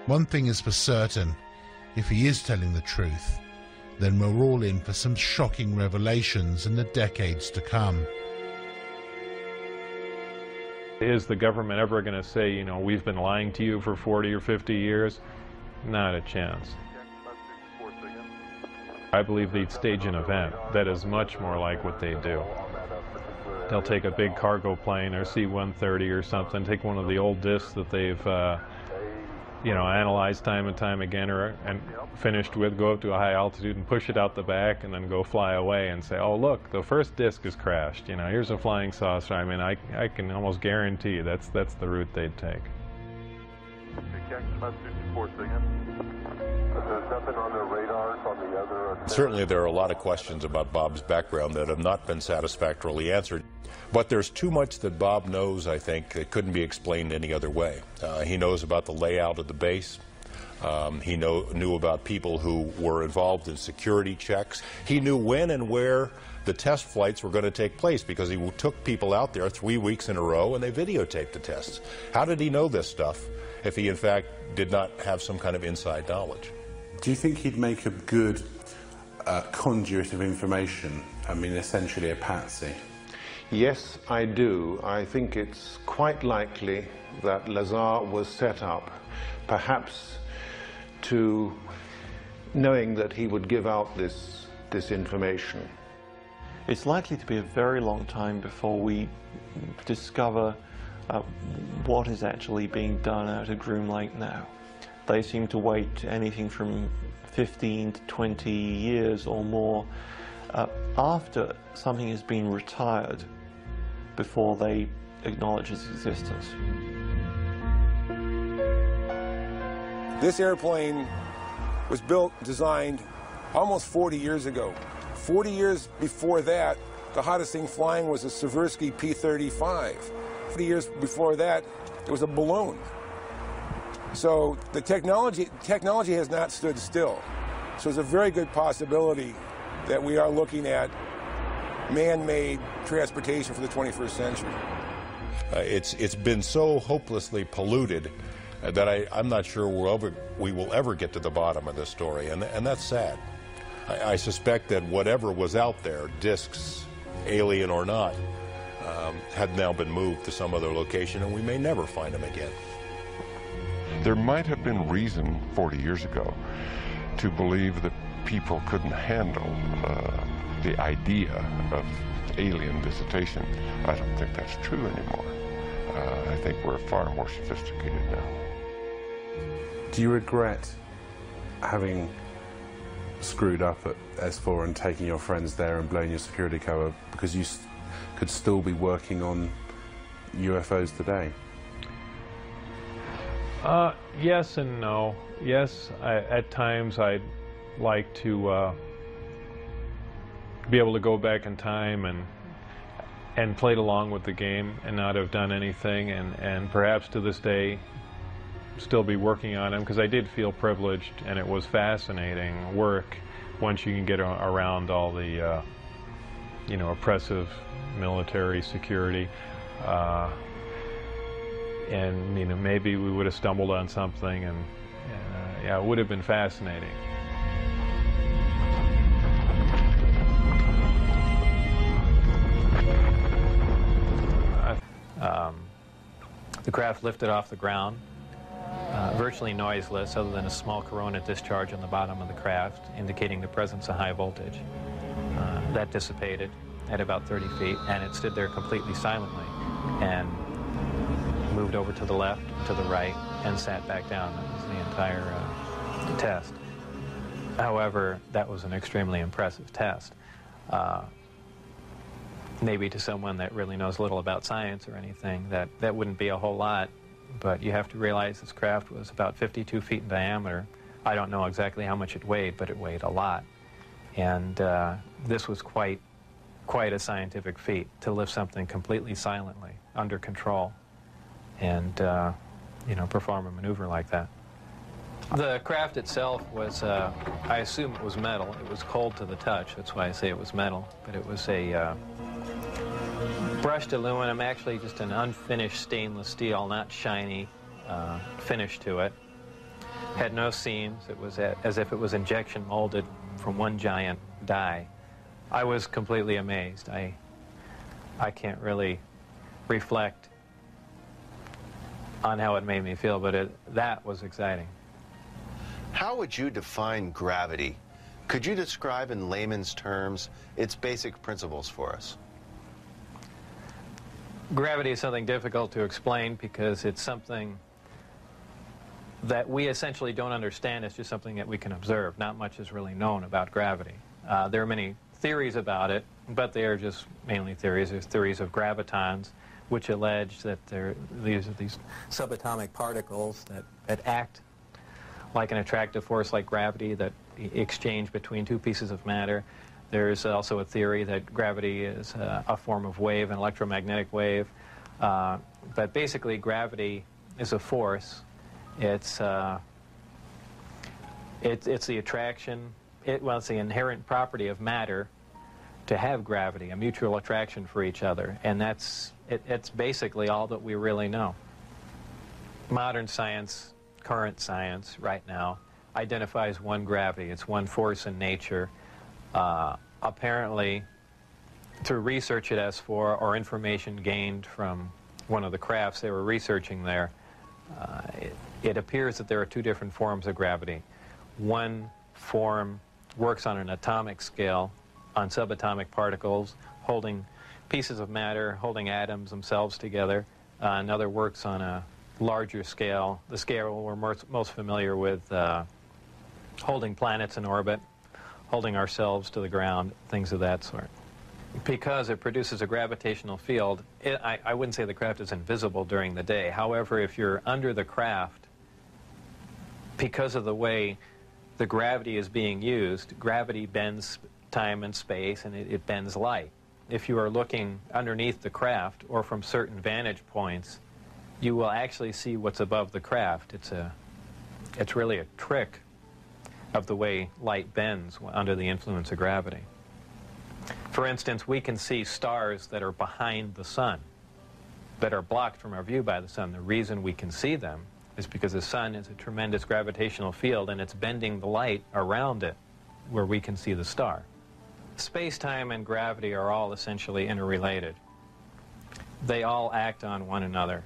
One thing is for certain: if he is telling the truth, then we're all in for some shocking revelations in the decades to come.
Is the government ever going to say, you know, we've been lying to you for 40 or 50 years? Not a chance. I believe they'd stage an event that is much more like what they do. They'll take a big cargo plane or C-130 or something, take one of the old discs that they've, you know, analyzed time and time again and finished with, go up to a high altitude and push it out the back and then go fly away and say, oh, look, the first disc has crashed. You know, here's a flying saucer. I mean, I can almost guarantee that's the route they'd take.
There's nothing on their radar from the other.
Certainly there are a lot of questions about Bob's background that have not been satisfactorily answered. But there's too much that Bob knows, I think, that couldn't be explained any other way. He knows about the layout of the base. He knew about people who were involved in security checks. He knew when and where the test flights were going to take place because he took people out there 3 weeks in a row and they videotaped the tests. How did he know this stuff if he, in fact, did not have some kind of inside knowledge?
Do you think he'd make a good conduit of information? I mean, essentially a patsy?
Yes, I do. I think it's quite likely that Lazar was set up, perhaps to knowing that he would give out this information.
It's likely to be a very long time before we discover what is actually being done out at Groom Lake now. They seem to wait anything from 15 to 20 years or more after something has been retired before they acknowledge its existence.
This airplane was designed almost 40 years ago. 40 years before that, the hottest thing flying was a Seversky P-35. 40 years before that, it was a balloon. So the technology has not stood still. So there's a very good possibility that we are looking at man-made transportation for the 21st century.
It's been so hopelessly polluted that I'm not sure we will ever get to the bottom of this story, and that's sad. I suspect that whatever was out there, discs, alien or not, had now been moved to some other location, and we may never find them again.
There might have been reason 40 years ago to believe that people couldn't handle the idea of alien visitation. I don't think that's true anymore. I think we're far more sophisticated now.
Do you regret having screwed up at S4 and taking your friends there and blowing your security cover because you could still be working on UFOs today?
Yes and no. Yes, at times I'd like to be able to go back in time and played along with the game and not have done anything, and perhaps to this day still be working on them, because I did feel privileged and it was fascinating work once you can get around all the you know, oppressive military security. And you know, maybe we would have stumbled on something, and yeah, it would have been fascinating. The craft lifted off the ground, virtually noiseless, other than a small corona discharge on the bottom of the craft, indicating the presence of high voltage. That dissipated at about 30 feet, and it stood there completely silently, and moved over to the left, to the right, and sat back down. That was the entire test. However, that was an extremely impressive test. Maybe to someone that really knows little about science or anything, that wouldn't be a whole lot, but you have to realize this craft was about 52 feet in diameter. I don't know exactly how much it weighed, but it weighed a lot. And this was quite a scientific feat, to lift something completely silently, under control, and you know, perform a maneuver like that. The craft itself was, I assume it was metal. It was cold to the touch, that's why I say it was metal, but it was a brushed aluminum, actually just an unfinished stainless steel, not shiny, finish to it.
had no seams. It was as if it was injection molded from one giant die. I was completely amazed. I can't really reflect on how it made me feel, but that was exciting.
How would you define gravity? Could you describe in layman's terms its basic principles for us?
Gravity is something difficult to explain because it's something that we essentially don't understand. It's just something that we can observe. Not much is really known about gravity. There are many theories about it, but they are just mainly theories. There's theories of gravitons, which allege that these are these subatomic particles that act like an attractive force like gravity that exchange between two pieces of matter. There's also a theory that gravity is a form of wave, an electromagnetic wave. But basically, gravity is a force. It's the attraction. It's the inherent property of matter to have gravity, a mutual attraction for each other, and it's basically all that we really know. Modern science, current science, right now, identifies one gravity. It's one force in nature. Apparently, through research at S4 or information gained from one of the crafts they were researching there, it appears that there are two different forms of gravity. One form works on an atomic scale, on subatomic particles, holding pieces of matter, holding atoms themselves together. Another works on a larger scale, the scale we're most familiar with, holding planets in orbit, holding ourselves to the ground, things of that sort. Because it produces a gravitational field, I wouldn't say the craft is invisible during the day. However, if you're under the craft, because of the way the gravity is being used, gravity bends time and space, and it bends light. If you are looking underneath the craft or from certain vantage points, you will actually see what's above the craft. It's really a trick of the way light bends under the influence of gravity. For instance, we can see stars that are behind the sun, that are blocked from our view by the sun. The reason we can see them is because the sun is a tremendous gravitational field, and it's bending the light around it where we can see the star. Space-time and gravity are all essentially interrelated. They all act on one another.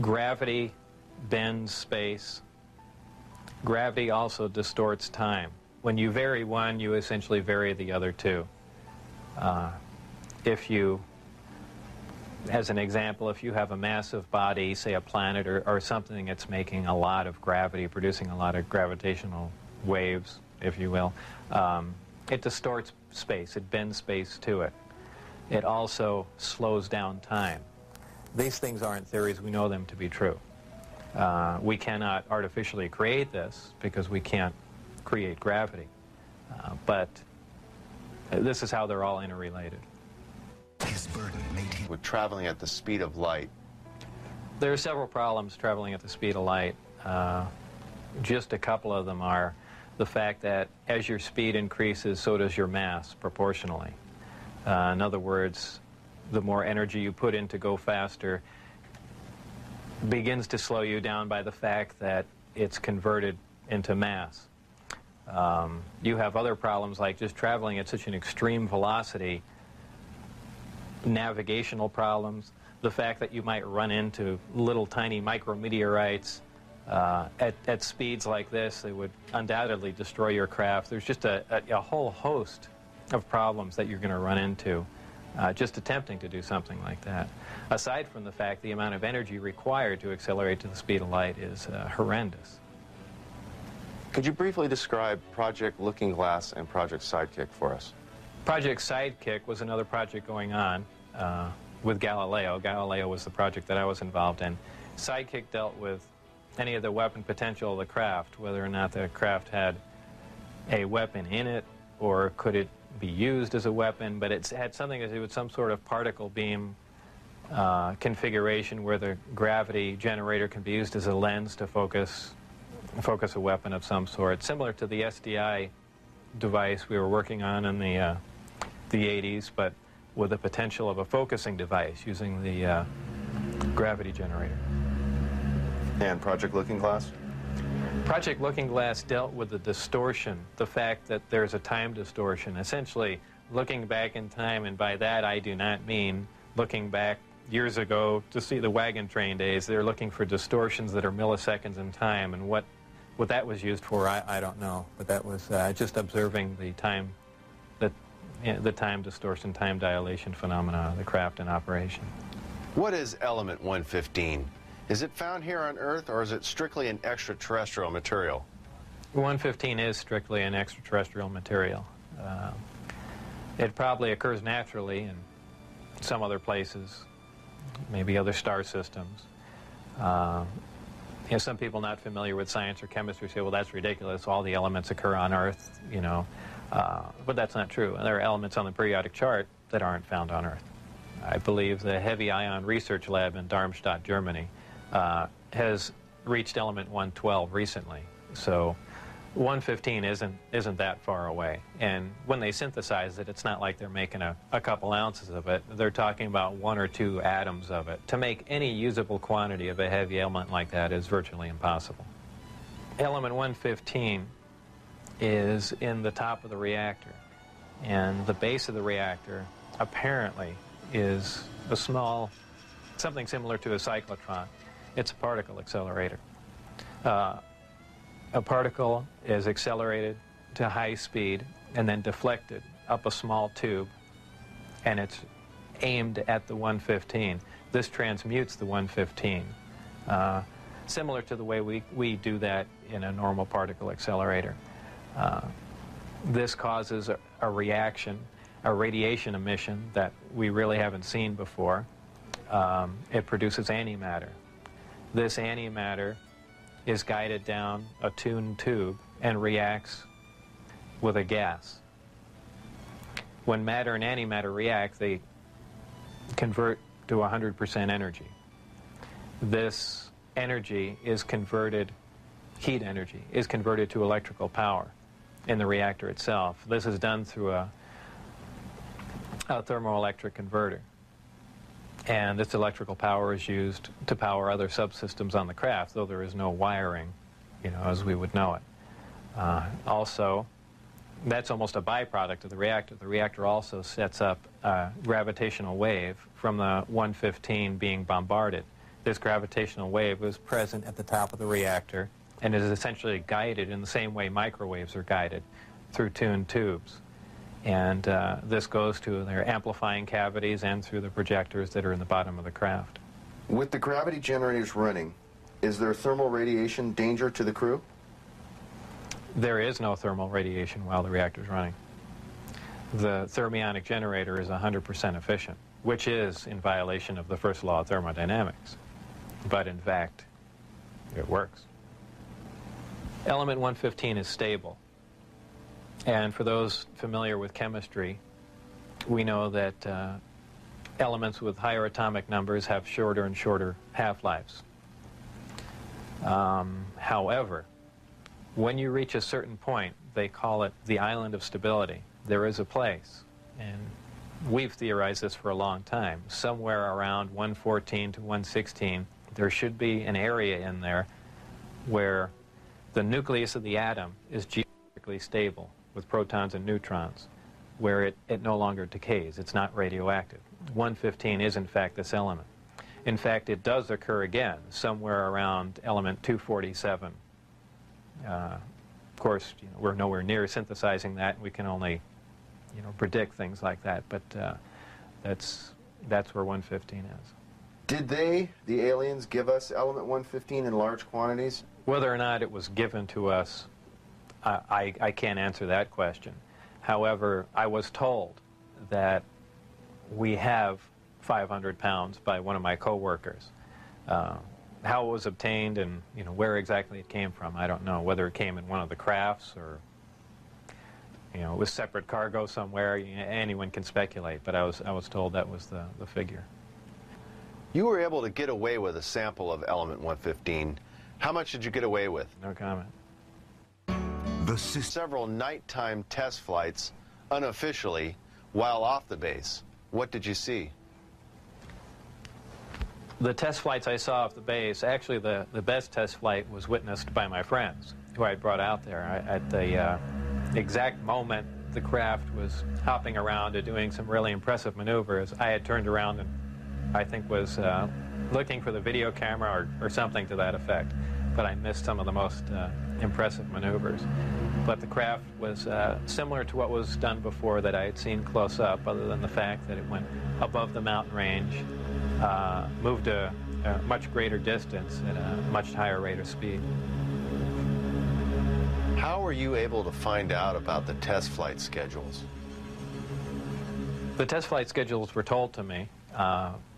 Gravity bends space. Gravity also distorts time. When you vary one, you essentially vary the other two. As an example, if you have a massive body, say a planet or something that's making a lot of gravity, producing a lot of gravitational waves, if you will, it distorts space. It bends space to it. It also slows down time. These things aren't theories. We know them to be true. We cannot artificially create this because we can't create gravity. But this is how they're all interrelated.
With traveling at the speed of light,
there are several problems traveling at the speed of light. Just a couple of them are the fact that as your speed increases, so does your mass proportionally. In other words, the more energy you put in to go faster begins to slow you down by the fact that it's converted into mass. You have other problems like just traveling at such an extreme velocity, navigational problems, the fact that you might run into little tiny micrometeorites at speeds like this. They would undoubtedly destroy your craft. There's just a whole host of problems that you're going to run into just attempting to do something like that. Aside from the fact the amount of energy required to accelerate to the speed of light is horrendous.
Could you briefly describe Project Looking Glass and Project Sidekick for us?
Project Sidekick was another project going on with Galileo. Galileo was the project that I was involved in. Sidekick dealt with any of the weapon potential of the craft, whether or not the craft had a weapon in it or could it be used as a weapon, but it had something to do with some sort of particle beam configuration where the gravity generator can be used as a lens to focus a weapon of some sort, similar to the SDI device we were working on in the 80s, but with the potential of a focusing device using the gravity generator.
And Project Looking Glass?
Project Looking Glass dealt with the distortion, the fact that there's a time distortion, essentially looking back in time, and by that I do not mean looking back years ago to see the wagon train days. They're looking for distortions that are milliseconds in time, and what that was used for, I don't know, but that was just observing the time, the time distortion, time dilation phenomena of the craft in operation.
What is element 115? Is it found here on Earth, or is it strictly an extraterrestrial material?
115 is strictly an extraterrestrial material. It probably occurs naturally in some other places, maybe other star systems. Some people not familiar with science or chemistry say, well, that's ridiculous, all the elements occur on Earth, but that's not true. There are elements on the periodic chart that aren't found on Earth. I believe the Heavy Ion Research Lab in Darmstadt, Germany, has reached element 112 recently. So 115 isn't that far away. And when they synthesize it, it's not like they're making a couple ounces of it. They're talking about 1 or 2 atoms of it. To make any usable quantity of a heavy element like that is virtually impossible. Element 115 is in the top of the reactor. And the base of the reactor apparently is a small, something similar to a cyclotron. It's a particle accelerator. A particle is accelerated to high speed and then deflected up a small tube, and it's aimed at the 115. This transmutes the 115, similar to the way we do that in a normal particle accelerator. This causes a reaction, a radiation emission that we really haven't seen before. It produces antimatter. This antimatter is guided down a tuned tube and reacts with a gas. When matter and antimatter react, they convert to 100% energy. This energy is converted, heat energy, is converted to electrical power in the reactor itself. This is done through a thermoelectric converter. And this electrical power is used to power other subsystems on the craft, though there is no wiring, as we would know it. Also, that's almost a byproduct of the reactor. The reactor also sets up a gravitational wave from the 115 being bombarded. This gravitational wave is present at the top of the reactor and is essentially guided in the same way microwaves are guided, through tuned tubes. And this goes to their amplifying cavities and through the projectors that are in the bottom of the craft.
With the gravity generators running, is there thermal radiation danger to the crew?
There is no thermal radiation while the reactor is running. The thermionic generator is 100% efficient, which is in violation of the first law of thermodynamics. But in fact, it works. Element 115 is stable. And for those familiar with chemistry, we know that elements with higher atomic numbers have shorter and shorter half-lives. However, when you reach a certain point, they call it the island of stability. There is a place, and we've theorized this for a long time. Somewhere around 114 to 116, there should be an area in there where the nucleus of the atom is geometrically stable, with protons and neutrons, where it no longer decays. It's not radioactive. 115 is, in fact, this element. In fact, it does occur again somewhere around element 247. Of course, we're nowhere near synthesizing that. We can only, predict things like that. But that's where 115 is.
Did the aliens, give us element 115 in large quantities?
Whether or not it was given to us, I can't answer that question. However, I was told that we have 500 pounds by one of my co-workers. How it was obtained and where exactly it came from, I don't know. Whether it came in one of the crafts or it was separate cargo somewhere. Anyone can speculate, but I was told that was the figure.
You were able to get away with a sample of element 115. How much did you get away with?
No comment.
Several nighttime test flights, unofficially, while off the base. What did you see?
The test flights I saw off the base, actually the best test flight was witnessed by my friends who I brought out there. At the exact moment the craft was hopping around and doing some really impressive maneuvers, I had turned around and I think was looking for the video camera or something to that effect, but I missed some of the most impressive maneuvers. But the craft was similar to what was done before that I had seen close up, other than the fact that it went above the mountain range, moved a much greater distance at a much higher rate of speed.
How were you able to find out about the test flight schedules?
The test flight schedules were told to me,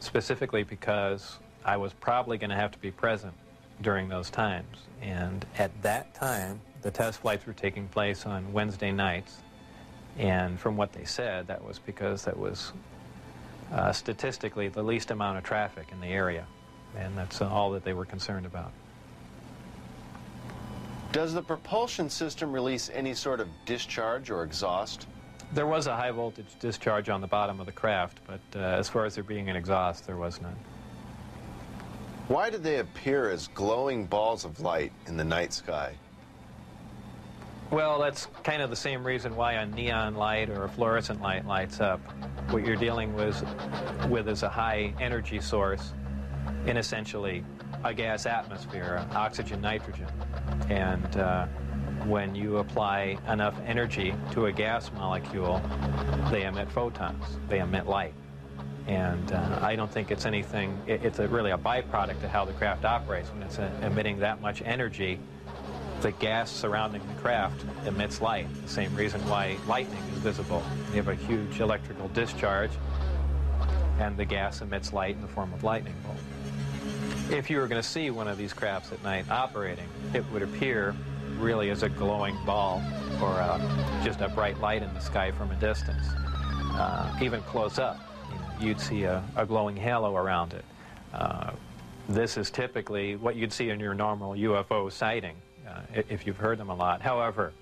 specifically because I was probably going to have to be present during those times. And at that time, the test flights were taking place on Wednesday nights. And from what they said, that was because that was statistically the least amount of traffic in the area. And that's all that they were concerned about.
Does the propulsion system release any sort of discharge or exhaust?
There was a high voltage discharge on the bottom of the craft, but as far as there being an exhaust, there was none.
Why do they appear as glowing balls of light in the night sky?
Well, that's kind of the same reason why a neon light or a fluorescent light lights up. What you're dealing with is a high energy source in essentially a gas atmosphere, oxygen, nitrogen. And when you apply enough energy to a gas molecule, they emit photons, they emit light. And I don't think it's anything, it's really a byproduct of how the craft operates. When it's emitting that much energy, the gas surrounding the craft emits light, the same reason why lightning is visible. You have a huge electrical discharge, and the gas emits light in the form of lightning bolt. If you were going to see one of these crafts at night operating, it would appear really as a glowing ball or just a bright light in the sky from a distance. Even close up, you'd see a glowing halo around it. This is typically what you'd see in your normal UFO sighting, if you've heard them a lot. However,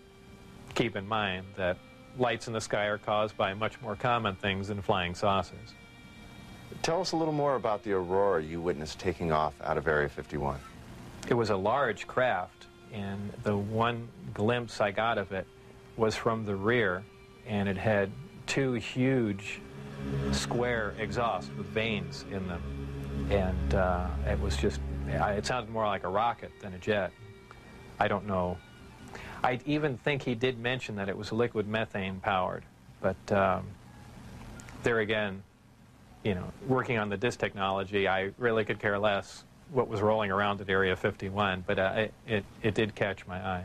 keep in mind that lights in the sky are caused by much more common things than flying saucers.
Tell us a little more about the aurora you witnessed taking off out of Area 51.
It was a large craft, and the one glimpse I got of it was from the rear, and it had two huge square exhausts with vanes in them. And it was just, it sounded more like a rocket than a jet. I don't know. I even think he did mention that it was liquid methane powered, but there again, you know, working on the disk technology, I really could care less what was rolling around at Area 51, but it did catch my eye.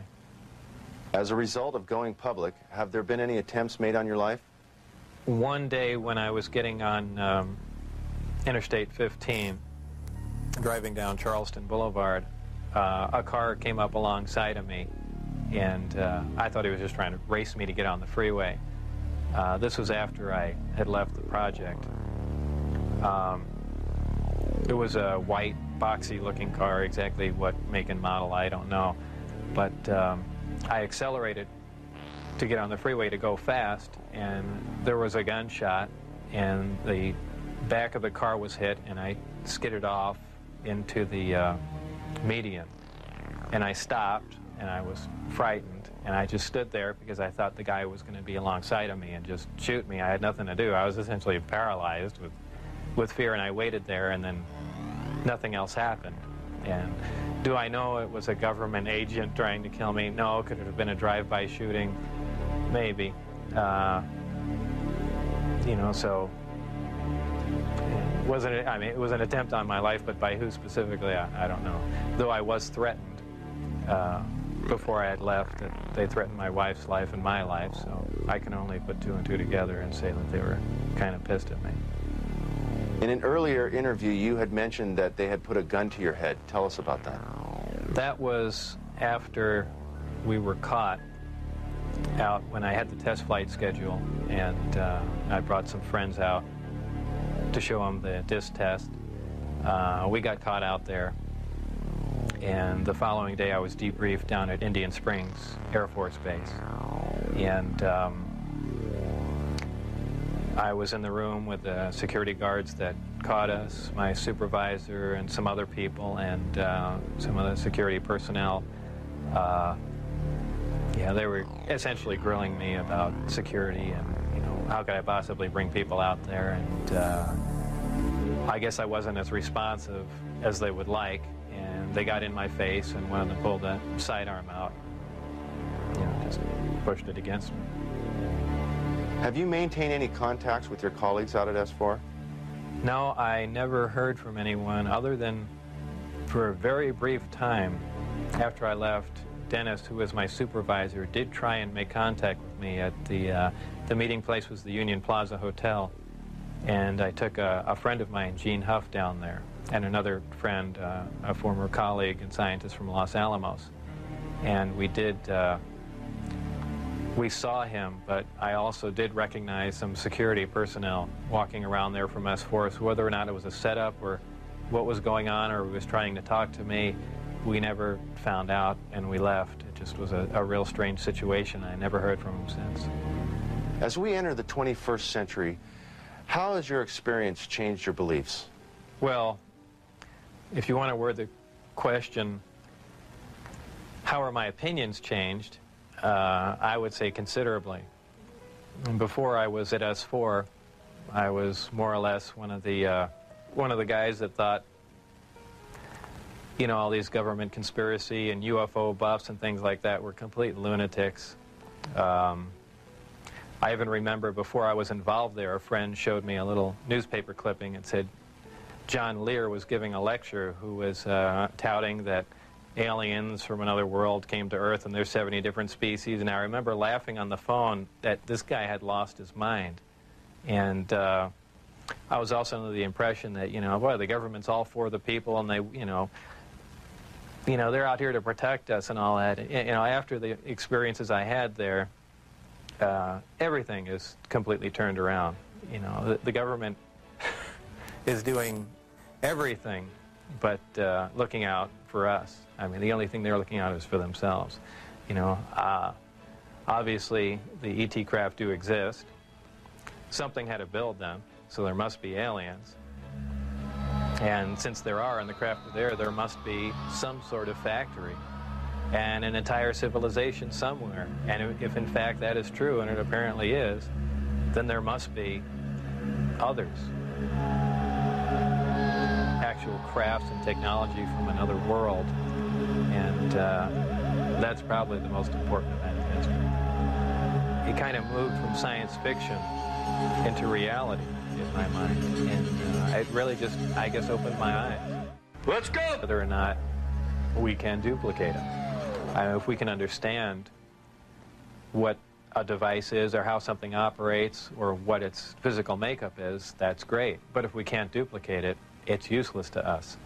As a result of going public, have there been any attempts made on your life?
One day when I was getting on Interstate 15, driving down Charleston Boulevard, a car came up alongside of me, and I thought he was just trying to race me to get on the freeway. This was after I had left the project. It was a white, boxy-looking car. Exactly what make and model, I don't know. But I accelerated to get on the freeway to go fast, and there was a gunshot, and the back of the car was hit, and I skidded off into the median. And I stopped, and I was frightened, and I just stood there because I thought the guy was going to be alongside of me and just shoot me. I had nothing to do. I was essentially paralyzed with fear, and I waited there, and then nothing else happened. And do I know it was a government agent trying to kill me? No. Could it have been a drive-by shooting? Maybe. You know, so it wasn't, I mean, it was an attempt on my life, but by who specifically, I don't know. Though I was threatened before I had left. They threatened my wife's life and my life, so I can only put two and two together and say that they were kind of pissed at me.
In an earlier interview, you had mentioned that they had put a gun to your head. Tell us about that.
That was after we were caught out when I had the test flight schedule, and I brought some friends out to show them the disc test. We got caught out there, and the following day I was debriefed down at Indian Springs Air Force Base. And I was in the room with the security guards that caught us, my supervisor and some other people, and some of the security personnel. Yeah, they were essentially grilling me about security and, you know, how could I possibly bring people out there, and I guess I wasn't as responsive as they would like, and they got in my face, and one of them pulled the sidearm out, you know, just pushed it against me.
Have you maintained any contacts with your colleagues out at S4?
No, I never heard from anyone other than for a very brief time after I left. Dennis, who was my supervisor, did try and make contact with me at the meeting place was the Union Plaza Hotel, and I took a friend of mine, Gene Huff, down there, and another friend, a former colleague and scientist from Los Alamos, and we saw him, but I also did recognize some security personnel walking around there from S4, so whether or not it was a setup or what was going on or he was trying to talk to me, we never found out, and we left. It just was a real strange situation. I never heard from him since.
As we enter the 21st century, how has your experience changed your beliefs?
Well, if you want to word the question, how are my opinions changed? I would say considerably. And before I was at S4, I was more or less one of the guys that thought, you know, all these government conspiracy and UFO buffs and things like that were complete lunatics. I even remember before I was involved there, a friend showed me a little newspaper clipping and said John Lear was giving a lecture who was touting that aliens from another world came to Earth and there's 70 different species, and I remember laughing on the phone that this guy had lost his mind. And I was also under the impression that, you know, boy, the government's all for the people, and they, you know, they're out here to protect us and all that. You know, after the experiences I had there, everything is completely turned around. You know, the government is doing everything but looking out for us. I mean, the only thing they're looking out is for themselves. You know, obviously the ET craft do exist. Something had to build them, so there must be aliens. And since there are, and the craft are there must be some sort of factory and an entire civilization somewhere. And if in fact that is true, and it apparently is, then there must be others. Actual crafts and technology from another world. And that's probably the most important event in history. It kind of moved from science fiction into reality in my mind. And it really just, I guess, opened my eyes. Let's go! Whether or not we can duplicate them. If we can understand what a device is or how something operates or what its physical makeup is, that's great. But if we can't duplicate it, it's useless to us.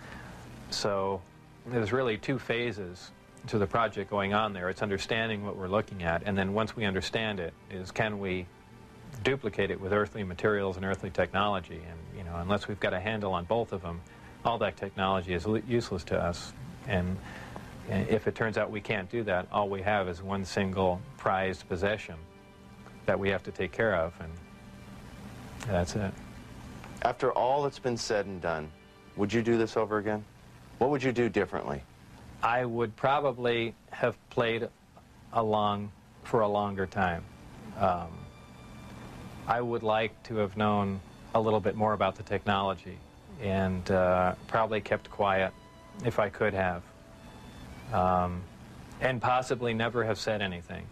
So there's really two phases to the project going on there. It's understanding what we're looking at, and then once we understand it, is can we duplicate it with earthly materials and earthly technology? And, you know, unless we've got a handle on both of them, all that technology is useless to us. And if it turns out we can't do that, all we have is one single prized possession that we have to take care of, and that's it.
After all that's been said and done, would you do this over again? What would you do differently?
I would probably have played along for a longer time. I would like to have known a little bit more about the technology, and probably kept quiet if I could have. And possibly never have said anything.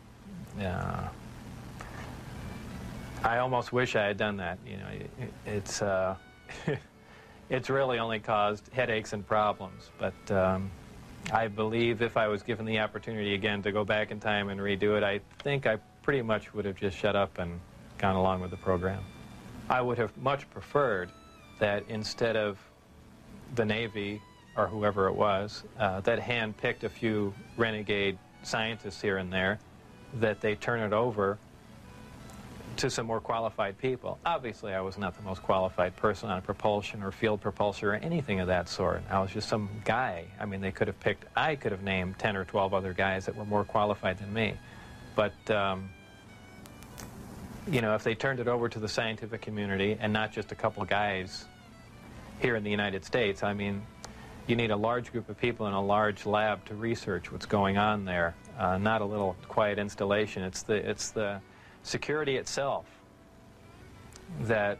I almost wish I had done that. You know, it's it's really only caused headaches and problems. But I believe if I was given the opportunity again to go back in time and redo it, I think I pretty much would have just shut up and gone along with the program. I would have much preferred that instead of the Navy or whoever it was that hand-picked a few renegade scientists here and there, that they turn it over to some more qualified people. Obviously, I was not the most qualified person on propulsion or field propulsion or anything of that sort. I was just some guy. I mean, they could have picked, I could have named 10 or 12 other guys that were more qualified than me. But, you know, if they turned it over to the scientific community and not just a couple guys here in the United States. I mean, you need a large group of people in a large lab to research what's going on there, not a little quiet installation. It's the security itself that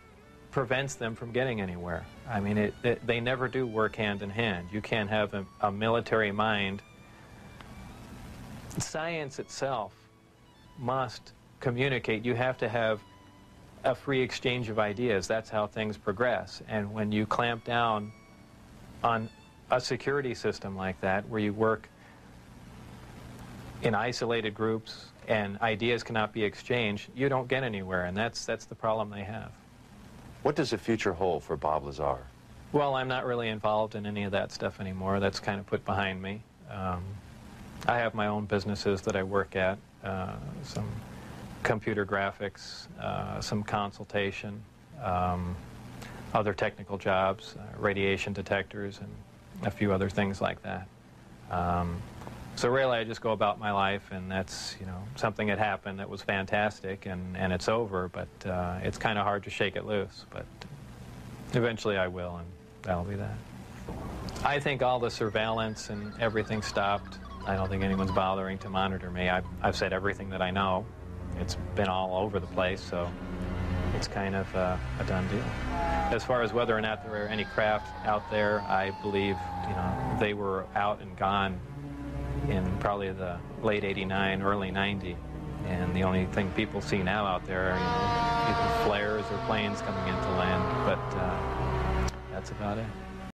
prevents them from getting anywhere. I mean, they never do work hand in hand. You can't have a military mind. Science itself must communicate. You have to have a free exchange of ideas. That's how things progress. And when you clamp down on a security system like that, where you work in isolated groups and ideas cannot be exchanged, you don't get anywhere, and that's the problem they have.
What does the future hold for Bob Lazar?
Well, I'm not really involved in any of that stuff anymore. That's kind of put behind me. I have my own businesses that I work at, some computer graphics, some consultation, other technical jobs, radiation detectors, and a few other things like that. So really I just go about my life, and that's, you know, something that happened that was fantastic, and it's over, but it's kind of hard to shake it loose, but eventually I will, and that'll be that. I think all the surveillance and everything stopped. I don't think anyone's bothering to monitor me. I've said everything that I know. It's been all over the place, so it's kind of a done deal. As far as whether or not there are any craft out there, I believe, you know, they were out and gone in probably the late '89, early '90, and the only thing people see now out there are, you know, either flares or planes coming into land, but that's about it.